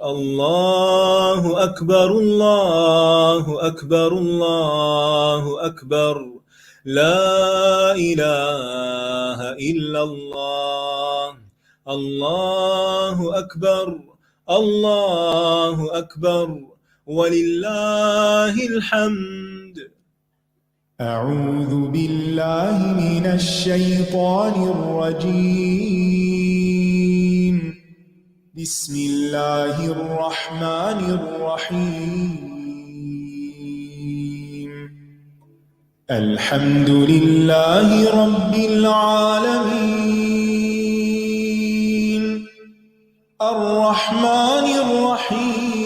الله أكبر الله أكبر الله أكبر لا إله إلا الله الله أكبر الله أكبر ولله الحمد. أعوذ بالله من الشيطان الرجيم. بسم الله الرحمن الرحيم. الحمد لله رب العالمين الرحمن الرحيم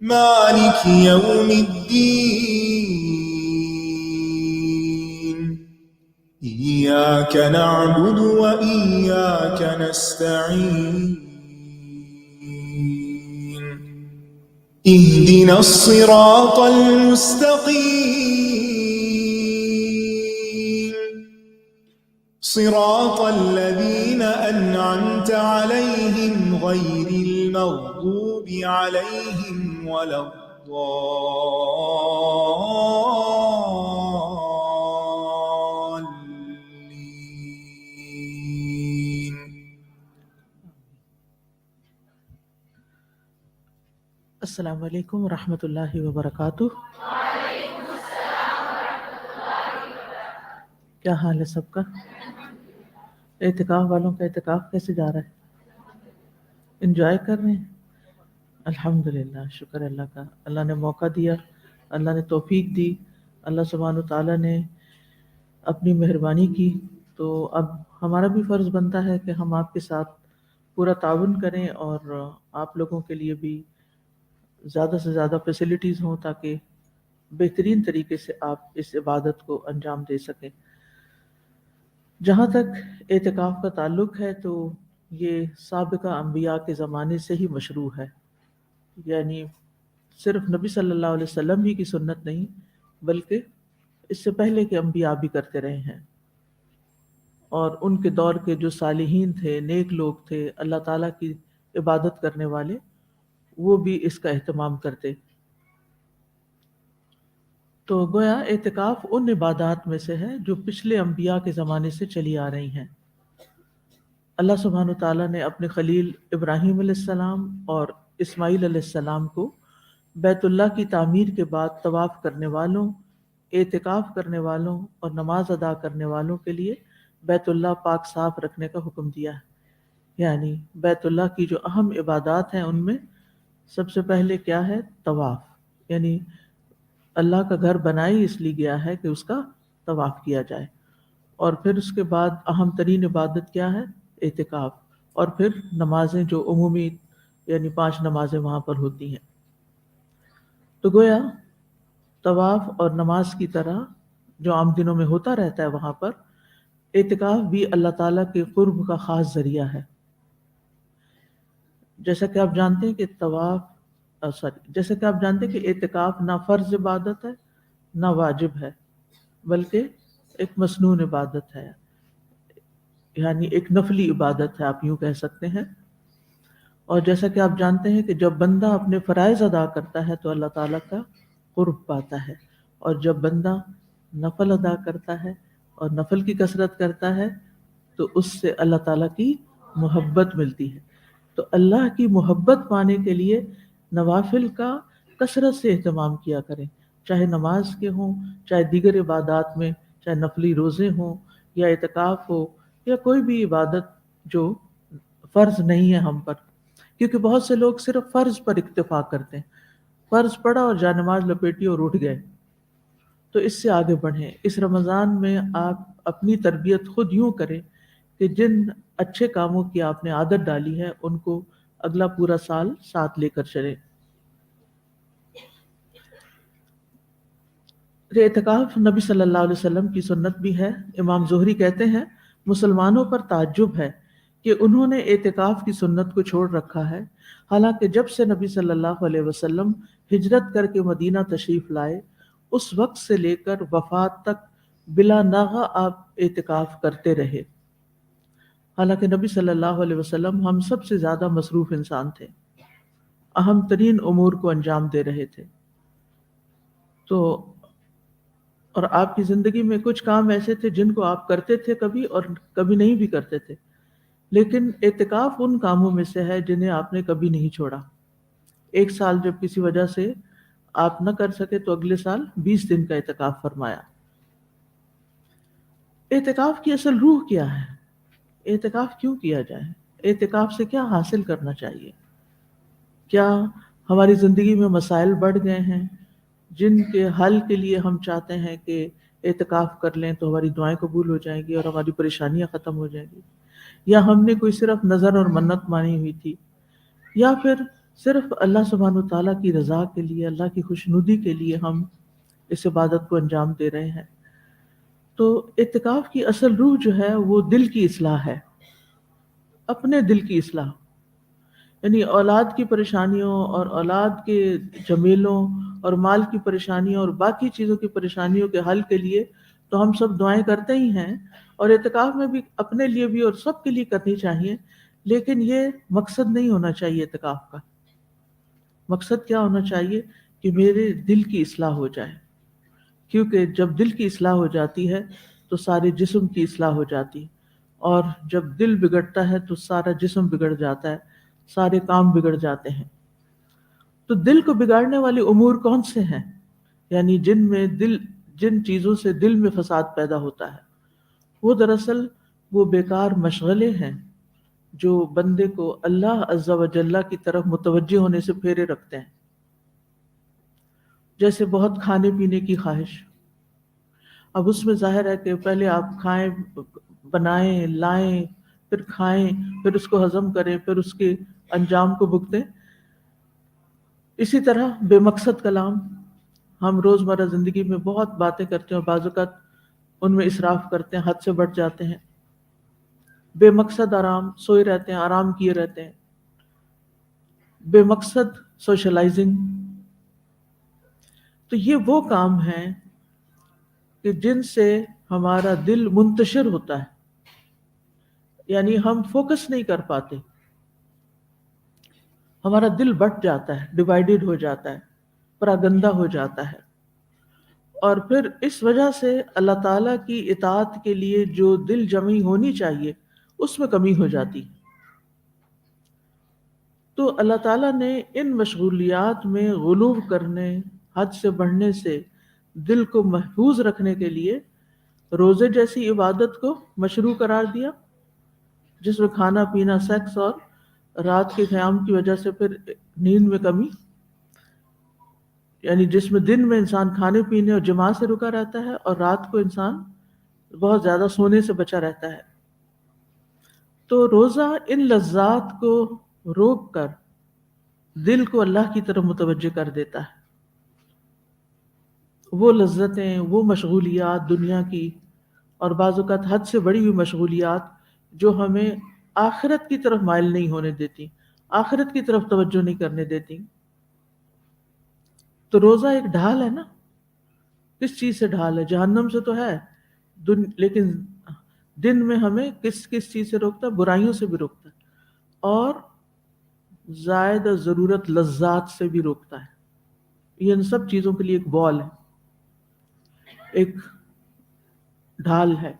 مالك يوم الدين. إياك نعبد وإياك نستعين. اهدنا الصراط المستقيم صراط الذين أنعمت عليهم غير المغضوب عليهم ولا الضالين. السلام علیکم ورحمۃ اللہ وبرکاتہ. کیا حال ہے سب کا؟ اعتکاف والوں کا اعتکاف کیسے جا رہا ہے؟ انجوائے کر رہے ہیں؟ الحمدللہ، شکر اللہ کا. اللہ نے موقع دیا، اللہ نے توفیق دی، اللہ سبحانہ وتعالیٰ نے اپنی مہربانی کی. تو اب ہمارا بھی فرض بنتا ہے کہ ہم آپ کے ساتھ پورا تعاون کریں اور آپ لوگوں کے لیے بھی زیادہ سے زیادہ فیسلٹیز ہوں تاکہ بہترین طریقے سے آپ اس عبادت کو انجام دے سکیں. جہاں تک اعتکاف کا تعلق ہے تو یہ سابقہ انبیاء کے زمانے سے ہی مشروع ہے، یعنی صرف نبی صلی اللہ علیہ وسلم ہی کی سنت نہیں بلکہ اس سے پہلے کے انبیاء بھی کرتے رہے ہیں، اور ان کے دور کے جو صالحین تھے، نیک لوگ تھے، اللہ تعالیٰ کی عبادت کرنے والے، وہ بھی اس کا اہتمام کرتے. تو گویا اعتکاف ان عبادات میں سے ہے جو پچھلے انبیاء کے زمانے سے چلی آ رہی ہیں. اللہ سبحانہ وتعالیٰ نے اپنے خلیل ابراہیم علیہ السلام اور اسماعیل علیہ السلام کو بیت اللہ کی تعمیر کے بعد طواف کرنے والوں، اعتکاف کرنے والوں اور نماز ادا کرنے والوں کے لیے بیت اللہ پاک صاف رکھنے کا حکم دیا ہے. یعنی بیت اللہ کی جو اہم عبادات ہیں ان میں سب سے پہلے کیا ہے؟ طواف. یعنی اللہ کا گھر بنائی اس لیے گیا ہے کہ اس کا طواف کیا جائے، اور پھر اس کے بعد اہم ترین عبادت کیا ہے؟ اعتکاف، اور پھر نمازیں جو عمومی یعنی 5 نمازیں وہاں پر ہوتی ہیں. تو گویا طواف اور نماز کی طرح جو عام دنوں میں ہوتا رہتا ہے وہاں پر اعتکاف بھی اللہ تعالیٰ کے قرب کا خاص ذریعہ ہے. جیسا کہ آپ جانتے ہیں کہ اعتکاف نہ فرض عبادت ہے نہ واجب ہے بلکہ ایک مسنون عبادت ہے، یعنی ایک نفلی عبادت ہے، آپ یوں کہہ سکتے ہیں. اور جیسا کہ آپ جانتے ہیں کہ جب بندہ اپنے فرائض ادا کرتا ہے تو اللہ تعالیٰ کا قرب پاتا ہے، اور جب بندہ نفل ادا کرتا ہے اور نفل کی کثرت کرتا ہے تو اس سے اللہ تعالیٰ کی محبت ملتی ہے. تو اللہ کی محبت پانے کے لیے نوافل کا کثرت سے اہتمام کیا کریں، چاہے نماز کے ہوں، چاہے دیگر عبادات میں، چاہے نفلی روزے ہوں یا اعتکاف ہو یا کوئی بھی عبادت جو فرض نہیں ہے ہم پر. کیونکہ بہت سے لوگ صرف فرض پر اکتفا کرتے ہیں، فرض پڑا اور جانماز لپیٹی اور اٹھ گئے. تو اس سے آگے بڑھیں. اس رمضان میں آپ اپنی تربیت خود یوں کریں کہ جن اچھے کاموں کی آپ نے عادت ڈالی ہے ان کو اگلا پورا سال ساتھ لے کر چلیں. اعتکاف نبی صلی اللہ علیہ وسلم کی سنت بھی ہے. امام زہری کہتے ہیں مسلمانوں پر تعجب ہے کہ انہوں نے اعتکاف کی سنت کو چھوڑ رکھا ہے، حالانکہ جب سے نبی صلی اللہ علیہ وسلم ہجرت کر کے مدینہ تشریف لائے اس وقت سے لے کر وفات تک بلا ناغہ آپ اعتکاف کرتے رہے. حالانکہ نبی صلی اللہ علیہ وسلم ہم سب سے زیادہ مصروف انسان تھے، اہم ترین امور کو انجام دے رہے تھے. تو اور آپ کی زندگی میں کچھ کام ایسے تھے جن کو آپ کرتے تھے کبھی اور کبھی نہیں بھی کرتے تھے، لیکن اعتکاف ان کاموں میں سے ہے جنہیں آپ نے کبھی نہیں چھوڑا. ایک سال جب کسی وجہ سے آپ نہ کر سکے تو اگلے سال 20 دن کا اعتکاف فرمایا. اعتکاف کی اصل روح کیا ہے؟ اعتکاف کیوں کیا جائے؟ اعتکاف سے کیا حاصل کرنا چاہیے؟ کیا ہماری زندگی میں مسائل بڑھ گئے ہیں جن کے حل کے لیے ہم چاہتے ہیں کہ اعتکاف کر لیں تو ہماری دعائیں قبول ہو جائیں گی اور ہماری پریشانیاں ختم ہو جائیں گی؟ یا ہم نے کوئی صرف نظر اور منت مانی ہوئی تھی، یا پھر صرف اللہ سبحانہ و تعالیٰ کی رضا کے لیے، اللہ کی خوشنودی کے لیے ہم اس عبادت کو انجام دے رہے ہیں؟ تو اعتکاف کی اصل روح جو ہے وہ دل کی اصلاح ہے، اپنے دل کی اصلاح. یعنی اولاد کی پریشانیوں اور اولاد کے جمیلوں اور مال کی پریشانیوں اور باقی چیزوں کی پریشانیوں کے حل کے لیے تو ہم سب دعائیں کرتے ہی ہیں، اور اعتکاف میں بھی اپنے لیے بھی اور سب کے لیے کرنی چاہیے. لیکن یہ مقصد نہیں ہونا چاہیے اعتکاف کا. مقصد کیا ہونا چاہیے؟ کہ میرے دل کی اصلاح ہو جائے، کیونکہ جب دل کی اصلاح ہو جاتی ہے تو سارے جسم کی اصلاح ہو جاتی ہے، اور جب دل بگڑتا ہے تو سارا جسم بگڑ جاتا ہے، سارے کام بگڑ جاتے ہیں. تو دل کو بگاڑنے والے امور کون سے ہیں؟ یعنی جن چیزوں سے دل میں فساد پیدا ہوتا ہے، وہ دراصل وہ بیکار مشغلے ہیں جو بندے کو اللہ عز و جل کی طرف متوجہ ہونے سے پھیرے رکھتے ہیں. جیسے بہت کھانے پینے کی خواہش. اب اس میں ظاہر ہے کہ پہلے آپ کھائیں، بنائیں، لائیں، پھر کھائیں، پھر اس کو ہضم کریں، پھر اس کے انجام کو بھگتیں. اسی طرح بے مقصد کلام. ہم روزمرہ زندگی میں بہت باتیں کرتے ہیں اور بعض اوقات ان میں اسراف کرتے ہیں، حد سے بڑھ جاتے ہیں. بے مقصد آرام، سوئے رہتے ہیں، آرام کیے رہتے ہیں. بے مقصد سوشلائزنگ. تو یہ وہ کام ہیں کہ جن سے ہمارا دل منتشر ہوتا ہے، یعنی ہم فوکس نہیں کر پاتے، ہمارا دل بٹ جاتا ہے، ڈیوائیڈڈ ہو جاتا ہے، پراگندہ ہو جاتا ہے. اور پھر اس وجہ سے اللہ تعالیٰ کی اطاعت کے لیے جو دل جمعی ہونی چاہیے اس میں کمی ہو جاتی. تو اللہ تعالیٰ نے ان مشغولیات میں غلو کرنے، حد سے بڑھنے سے دل کو محفوظ رکھنے کے لیے روزے جیسی عبادت کو مشروع قرار دیا، جس میں کھانا پینا، سیکس اور رات کے قیام کی وجہ سے پھر نیند میں کمی، یعنی جس میں دن میں انسان کھانے پینے اور جماع سے رکا رہتا ہے اور رات کو انسان بہت زیادہ سونے سے بچا رہتا ہے. تو روزہ ان لذات کو روک کر دل کو اللہ کی طرف متوجہ کر دیتا ہے. وہ لذتیں، وہ مشغولیات دنیا کی اور بعض اوقات حد سے بڑی ہوئی مشغولیات جو ہمیں آخرت کی طرف مائل نہیں ہونے دیتی، آخرت کی طرف توجہ نہیں کرنے دیتی. تو روزہ ایک ڈھال ہے نا. کس چیز سے ڈھال ہے؟ جہنم سے تو ہے، لیکن دن میں ہمیں کس چیز سے روکتا ہے؟ برائیوں سے بھی روکتا ہے، اور زائد ضرورت لذات سے بھی روکتا ہے. یہ ان سب چیزوں کے لیے ایک بال ہے، ایک ڈھال ہے.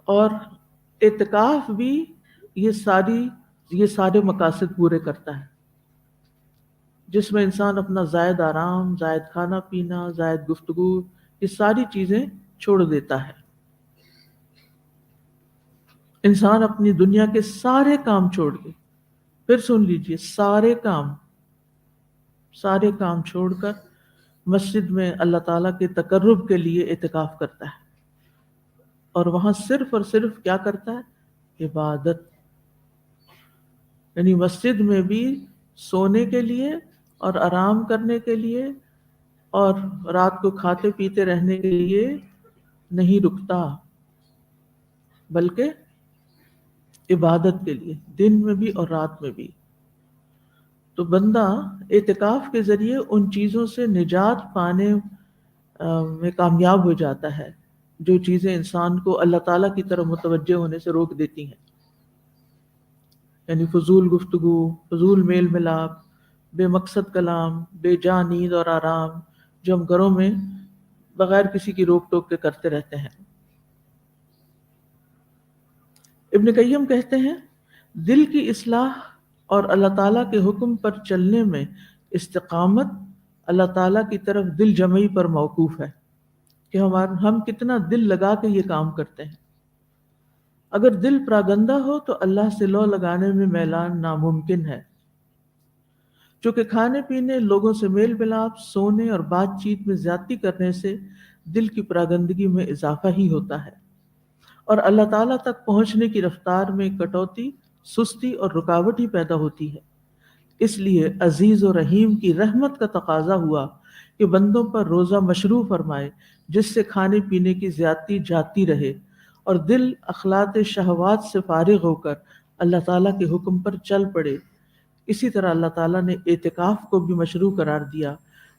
اور اعتکاف بھی یہ سارے مقاصد پورے کرتا ہے، جس میں انسان اپنا زائد آرام، زائد کھانا پینا، زائد گفتگو، یہ ساری چیزیں چھوڑ دیتا ہے. انسان اپنی دنیا کے سارے کام چھوڑ کے، پھر سن لیجئے، سارے کام چھوڑ کر مسجد میں اللہ تعالیٰ کے تقرب کے لیے اعتکاف کرتا ہے، اور وہاں صرف اور صرف کیا کرتا ہے؟ عبادت. یعنی مسجد میں بھی سونے کے لیے اور آرام کرنے کے لیے اور رات کو کھاتے پیتے رہنے کے لیے نہیں رکتا، بلکہ عبادت کے لیے، دن میں بھی اور رات میں بھی. تو بندہ اعتکاف کے ذریعے ان چیزوں سے نجات پانے میں کامیاب ہو جاتا ہے جو چیزیں انسان کو اللہ تعالیٰ کی طرف متوجہ ہونے سے روک دیتی ہیں. یعنی فضول گفتگو، فضول میل ملاپ، بے مقصد کلام، بے جان نیند اور آرام جو ہم گھروں میں بغیر کسی کی روک ٹوک کے کرتے رہتے ہیں۔ ابن قیم کہتے ہیں دل کی اصلاح اور اللہ تعالیٰ کے حکم پر چلنے میں استقامت اللہ تعالیٰ کی طرف دل جمعی پر موقوف ہے کہ ہم کتنا دل لگا کے یہ کام کرتے ہیں۔ اگر دل پراگندہ ہو تو اللہ سے لو لگانے میں میلان ناممکن ہے، چونکہ کھانے پینے، لوگوں سے میل ملاپ، سونے اور بات چیت میں زیادتی کرنے سے دل کی پراگندگی میں اضافہ ہی ہوتا ہے، اور اللہ تعالیٰ تک پہنچنے کی رفتار میں کٹوتی، سستی اور رکاوٹ ہی پیدا ہوتی ہے۔ اس لیے عزیز و رحیم کی رحمت کا تقاضا ہوا کہ بندوں پر روزہ مشروع فرمائے جس سے کھانے پینے کی زیادتی جاتی رہے اور دل اخلاط شہوات سے فارغ ہو کر اللہ تعالیٰ کے حکم پر چل پڑے۔ اسی طرح اللہ تعالیٰ نے اعتکاف کو بھی مشروع قرار دیا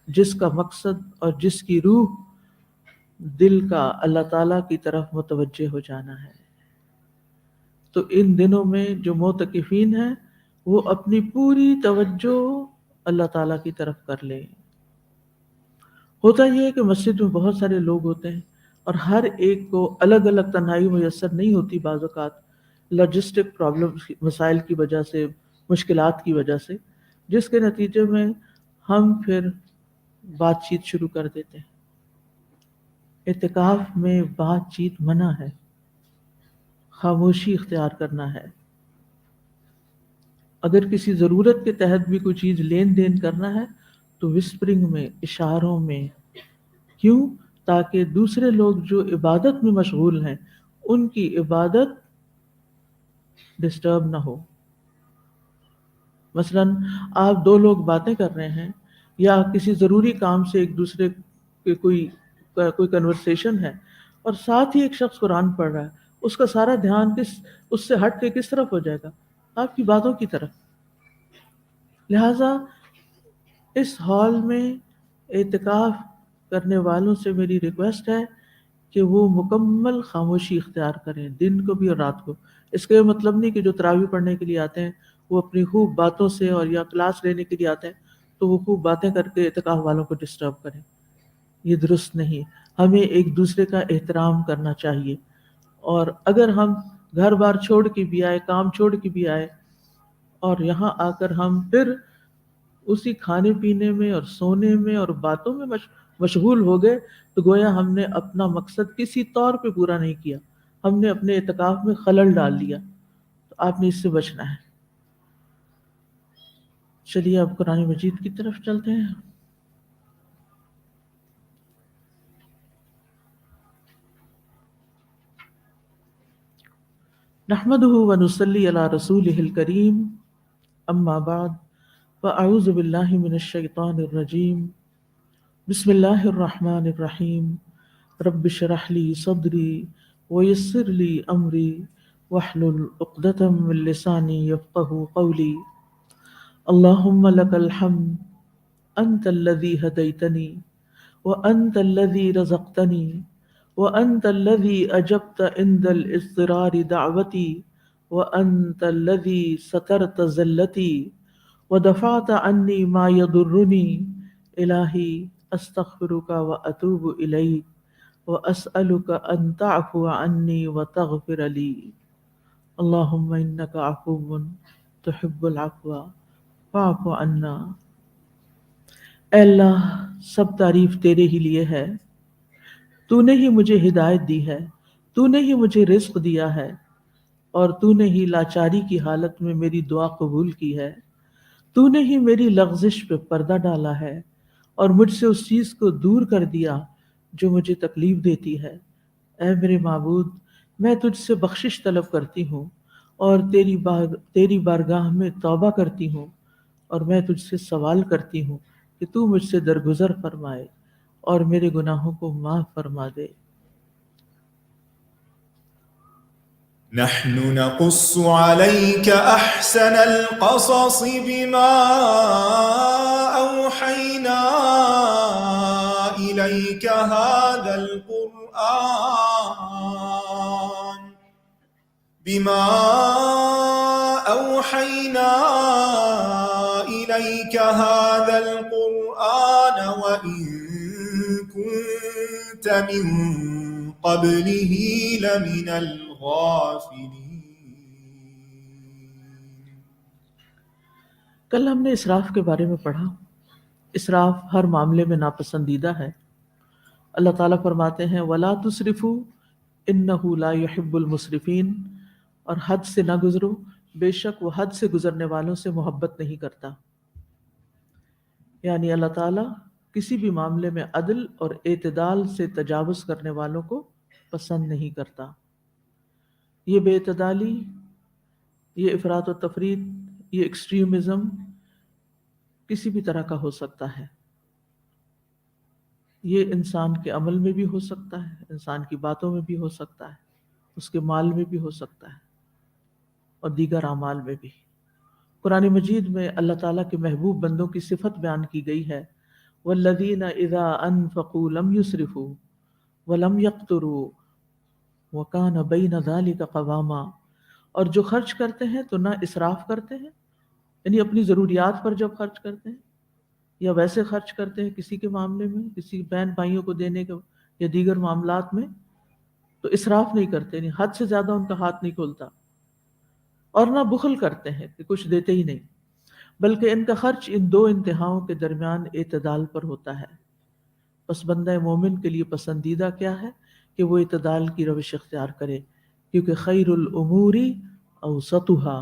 جس کا مقصد اور جس کی روح دل کا اللہ تعالیٰ کی طرف متوجہ ہو جانا ہے۔ تو ان دنوں میں جو معتکفین ہیں وہ اپنی پوری توجہ اللہ تعالیٰ کی طرف کر لیں۔ ہوتا یہ ہے کہ مسجد میں بہت سارے لوگ ہوتے ہیں اور ہر ایک کو الگ الگ تنہائی میسر نہیں ہوتی، بعض اوقات لاجسٹک پرابلم، مسائل کی وجہ سے، مشکلات کی وجہ سے، جس کے نتیجے میں ہم پھر بات چیت شروع کر دیتے ہیں۔ اعتکاف میں بات چیت منع ہے، خاموشی اختیار کرنا ہے۔ اگر کسی ضرورت کے تحت بھی کوئی چیز لین دین کرنا ہے تو وسپرنگ میں، اشاروں میں، کیوں؟ تاکہ دوسرے لوگ جو عبادت میں مشغول ہیں ان کی عبادت ڈسٹرب نہ ہو۔ مثلا آپ دو لوگ باتیں کر رہے ہیں یا کسی ضروری کام سے ایک دوسرے کے کوئی کنورسیشن ہے اور ساتھ ہی ایک شخص قرآن پڑھ رہا ہے، اس کا سارا دھیان اس سے ہٹ کے کس طرف ہو جائے گا؟ آپ کی باتوں کی طرف۔ لہٰذا اس ہال میں اعتکاف کرنے والوں سے میری ریکویسٹ ہے کہ وہ مکمل خاموشی اختیار کریں، دن کو بھی اور رات کو۔ اس کا یہ مطلب نہیں کہ جو تراویح پڑھنے کے لیے آتے ہیں وہ اپنی خوب باتوں سے، اور یا کلاس لینے کے لیے آتے ہیں تو وہ خوب باتیں کر کے اعتکاف والوں کو ڈسٹرب کریں، یہ درست نہیں۔ ہمیں ایک دوسرے کا احترام کرنا چاہیے، اور اگر ہم گھر بار چھوڑ کے بھی آئے، کام چھوڑ کے بھی آئے، اور یہاں آ کر ہم پھر اسی کھانے پینے میں اور سونے میں اور باتوں میں مشغول ہو گئے تو گویا ہم نے اپنا مقصد کسی طور پہ پورا نہیں کیا، ہم نے اپنے اعتکاف میں خلل ڈال دیا۔ تو آپ نے اس سے بچنا ہے۔ چلیے اب قرآن مجید کی طرف چلتے ہیں۔ نحمده ونصلي على رسوله الكريم، اما بعد، فاعوذ باللہ من الشیطان الرجیم، بسم اللہ الرحمن الرحیم، رب اشرح لي صدری ويسر لي امری واحلل عقدۃ من لسانی یفقهوا قولی۔ اللہم لک الحمد انت الذی ہدیتنی وانت الذی رزقتنی وأنت الذي أجبت عند الاضطرار دعوتي وأنت الذي سترت زلتي ودفعت عني ما يضرني إلهي أستغفرك وأتوب إليك وأسألك أن تعفو عني وتغفر لي اللهم إنك عفو تحب العفو فاعف عنا۔ اے اللہ، سب تعریف تیرے ہی لیے ہے، تو نے ہی مجھے ہدایت دی ہے، تو نے ہی مجھے رزق دیا ہے، اور تو نے ہی لاچاری کی حالت میں میری دعا قبول کی ہے۔ تو نے ہی میری لغزش پہ پردہ ڈالا ہے اور مجھ سے اس چیز کو دور کر دیا جو مجھے تکلیف دیتی ہے۔ اے میرے معبود، میں تجھ سے بخشش طلب کرتی ہوں اور تیری بارگاہ میں توبہ کرتی ہوں، اور میں تجھ سے سوال کرتی ہوں کہ تو مجھ سے درگزر فرمائے اور میرے گناہوں کو معاف فرما دے۔ نحن نقص عليك أحسن القصص بما أوحينا إليك هذا القرآن عليك هذا القرآن وإن كنت من قبله لمن الغافلين. کل ہم نے اسراف کے بارے میں پڑھا. اسراف ہر معاملے میں ناپسندیدہ ہے. اللہ تعالیٰ فرماتے ہیں وَلَا تُسْرِفُوا إِنَّهُ لَا يُحِبُّ الْمُسْرِفِينَ، اور حد سے نہ گزرو، بے شک وہ حد سے گزرنے والوں سے محبت نہیں کرتا. یعنی اللہ تعالیٰ کسی بھی معاملے میں عدل اور اعتدال سے تجاوز کرنے والوں کو پسند نہیں کرتا. یہ بے اعتدالی، یہ افراط و تفریط، یہ ایکسٹریمزم کسی بھی طرح کا ہو سکتا ہے. یہ انسان کے عمل میں بھی ہو سکتا ہے، انسان کی باتوں میں بھی ہو سکتا ہے، اس کے مال میں بھی ہو سکتا ہے، اور دیگر اعمال میں بھی. قرآن مجید میں اللہ تعالیٰ کے محبوب بندوں کی صفت بیان کی گئی ہے وَالَّذِينَ إِذَا أَنفَقُوا لَمْ يُسْرِفُوا وَلَمْ يَقْتُرُوا وَكَانَ بَيْنَ ذَلِكَ قَوَامًا، اور جو خرچ کرتے ہیں تو نہ اسراف کرتے ہیں، یعنی اپنی ضروریات پر جب خرچ کرتے ہیں یا ویسے خرچ کرتے ہیں کسی کے معاملے میں، کسی بہن بھائیوں کو دینے کے یا دیگر معاملات میں، تو اسراف نہیں کرتے، یعنی حد سے زیادہ ان کا ہاتھ نہیں کھلتا. اور نہ بخل کرتے ہیں کہ کچھ دیتے ہی نہیں، بلکہ ان کا خرچ ان دو انتہاؤں کے درمیان اعتدال پر ہوتا ہے. پس بندہ مومن کے لیے پسندیدہ کیا ہے کہ وہ اعتدال کی روش اختیار کرے، کیونکہ خیر الامور اوسطها،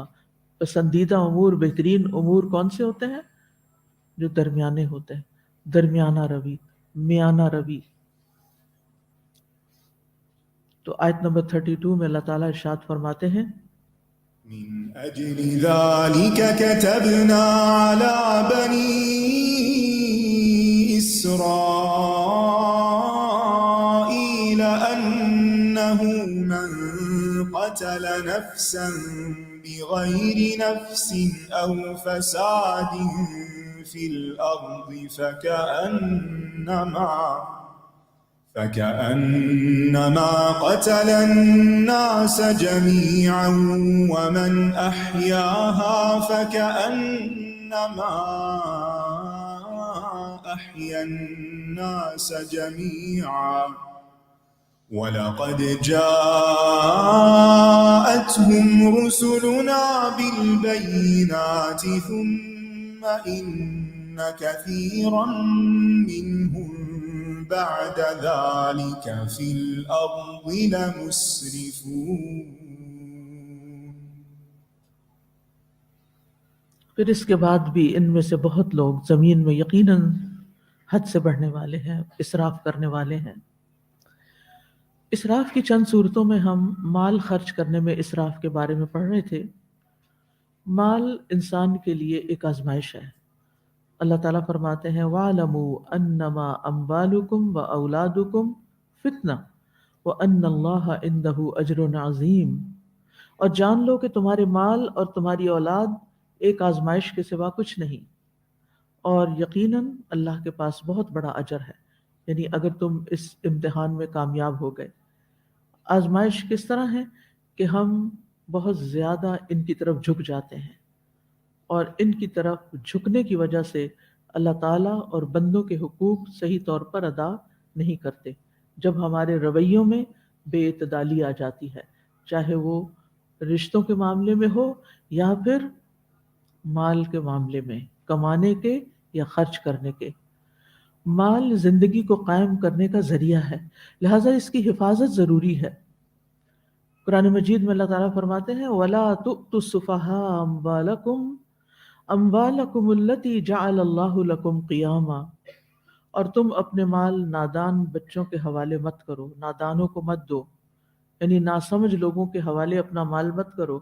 پسندیدہ امور، بہترین امور کون سے ہوتے ہیں؟ جو درمیانے ہوتے ہیں، درمیانہ روی، میانہ روی. تو آیت نمبر 32 میں اللہ تعالیٰ ارشاد فرماتے ہیں من أجل ذلك كتبنا على بني إسرائيل أنه من قتل نفسا بغير نفس أو فساد في الأرض فكأنما قتل الناس جميعا ومن أحياها فكأنما أحيا الناس جميعا ولقد جاءتهم رسلنا بالبينات ثم إن كثيرا منهم بعد ذلك في الأرض لمسرفون. پھر اس کے بعد بھی ان میں سے بہت لوگ زمین میں یقیناً حد سے بڑھنے والے ہیں، اسراف کرنے والے ہیں. اسراف کی چند صورتوں میں ہم مال خرچ کرنے میں اسراف کے بارے میں پڑھ رہے تھے. مال انسان کے لیے ایک آزمائش ہے. اللہ تعالیٰ فرماتے ہیں وَاعْلَمُوا أَنَّمَا أَمْوَالُكُمْ وَأَوْلَادُكُمْ فِتْنَةٌ وَأَنَّ اللَّهَ عِنْدَهُ أَجْرٌ عَظِيمٌ، اور جان لو کہ تمہارے مال اور تمہاری اولاد ایک آزمائش کے سوا کچھ نہیں، اور یقیناً اللہ کے پاس بہت بڑا اجر ہے. یعنی اگر تم اس امتحان میں کامیاب ہو گئے. آزمائش کس طرح ہے کہ ہم بہت زیادہ ان کی طرف جھک جاتے ہیں، اور ان کی طرف جھکنے کی وجہ سے اللہ تعالیٰ اور بندوں کے حقوق صحیح طور پر ادا نہیں کرتے. جب ہمارے رویوں میں بے اعتدالی آ جاتی ہے، چاہے وہ رشتوں کے معاملے میں ہو یا پھر مال کے معاملے میں، کمانے کے یا خرچ کرنے کے. مال زندگی کو قائم کرنے کا ذریعہ ہے، لہٰذا اس کی حفاظت ضروری ہے. قرآن مجید میں اللہ تعالیٰ فرماتے ہیں وَلَا تُؤْتُوا السُّفَهَاءَ أَمْوَالَكُمُ الَّتِي جَعَلَ اللَّهُ لَكُمْ قِيَامًا، اور تم اپنے مال نادان بچوں کے حوالے مت کرو، نادانوں کو مت دو، یعنی ناسمجھ لوگوں کے حوالے اپنا مال مت کرو.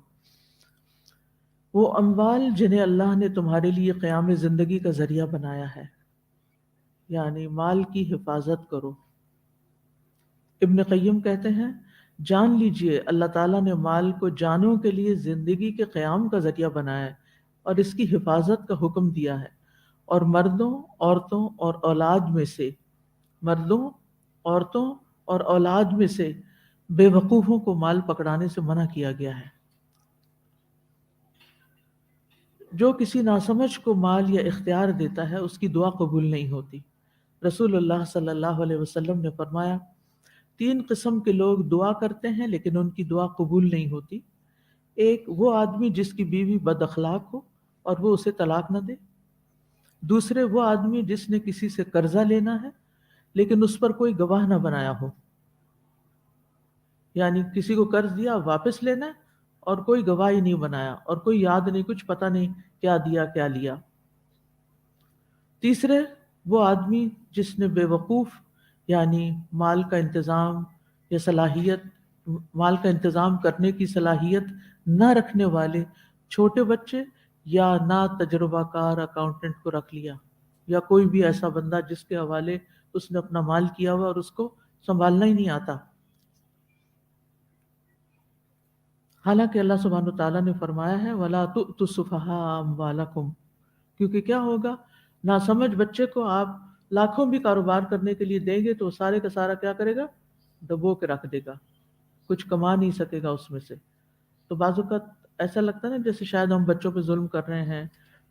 وہ اموال جنہیں اللہ نے تمہارے لیے قیام زندگی کا ذریعہ بنایا ہے، یعنی مال کی حفاظت کرو. ابن قیم کہتے ہیں جان لیجئے اللہ تعالیٰ نے مال کو جانوں کے لیے زندگی کے قیام کا ذریعہ بنایا ہے اور اس کی حفاظت کا حکم دیا ہے، اور مردوں، عورتوں اور اولاد میں سے بے وقوفوں کو مال پکڑانے سے منع کیا گیا ہے. جو کسی ناسمجھ کو مال یا اختیار دیتا ہے اس کی دعا قبول نہیں ہوتی۔ رسول اللہ صلی اللہ علیہ وسلم نے فرمایا 3 قسم کے لوگ دعا کرتے ہیں لیکن ان کی دعا قبول نہیں ہوتی۔ ایک وہ آدمی جس کی بیوی بد اخلاق ہو اور وہ اسے طلاق نہ دے۔ دوسرے وہ آدمی جس نے کسی سے قرضہ لینا ہے لیکن اس پر کوئی گواہ نہ بنایا ہو، یعنی کسی کو قرض دیا واپس لینا ہے اور کوئی گواہی نہیں بنایا اور کوئی یاد نہیں، کچھ پتہ نہیں کیا دیا کیا لیا۔ تیسرے وہ آدمی جس نے بے وقوف یعنی مال کا انتظام یا صلاحیت، مال کا انتظام کرنے کی صلاحیت نہ رکھنے والے چھوٹے بچے یا نا تجربہ کار اکاؤنٹنٹ کو رکھ لیا، یا کوئی بھی ایسا بندہ جس کے حوالے اس نے اپنا مال کیا ہوا اور اس کو سنبھالنا ہی نہیں آتا۔ حالانکہ اللہ سبحانہ وتعالیٰ نے فرمایا ہے وَلَا تُؤْتُوا السُّفَهَاءَ أَمْوَالَكُمْ، کیونکہ کیا ہوگا، ناسمجھ بچے کو آپ لاکھوں بھی کاروبار کرنے کے لیے دیں گے تو سارے کا سارا کیا کرے گا، دبو کے رکھ دے گا، کچھ کما نہیں سکے گا اس میں سے۔ تو بعض اوقات ایسا لگتا ہے نا جیسے شاید ہم بچوں پہ ظلم کر رہے ہیں،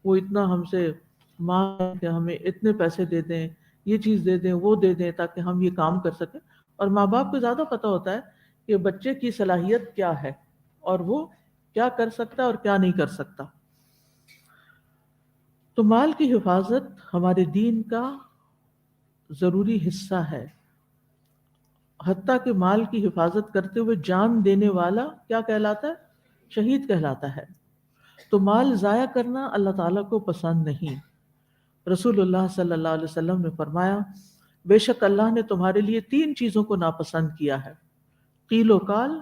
وہ اتنا ہم سے مانگ کہ ہمیں اتنے پیسے دے دیں، یہ چیز دے دیں، وہ دے دیں تاکہ ہم یہ کام کر سکیں، اور ماں باپ کو زیادہ پتہ ہوتا ہے کہ بچے کی صلاحیت کیا ہے اور وہ کیا کر سکتا ہے اور کیا نہیں کر سکتا۔ تو مال کی حفاظت ہمارے دین کا ضروری حصہ ہے، حتیٰ کہ مال کی حفاظت کرتے ہوئے جان دینے والا کیا کہلاتا ہے، شہید کہلاتا ہے۔ تو مال ضائع کرنا اللہ تعالیٰ کو پسند نہیں۔ رسول اللہ صلی اللہ علیہ وسلم نے فرمایا بے شک اللہ نے تمہارے لیے 3 چیزوں کو ناپسند کیا ہے، قیل و قال،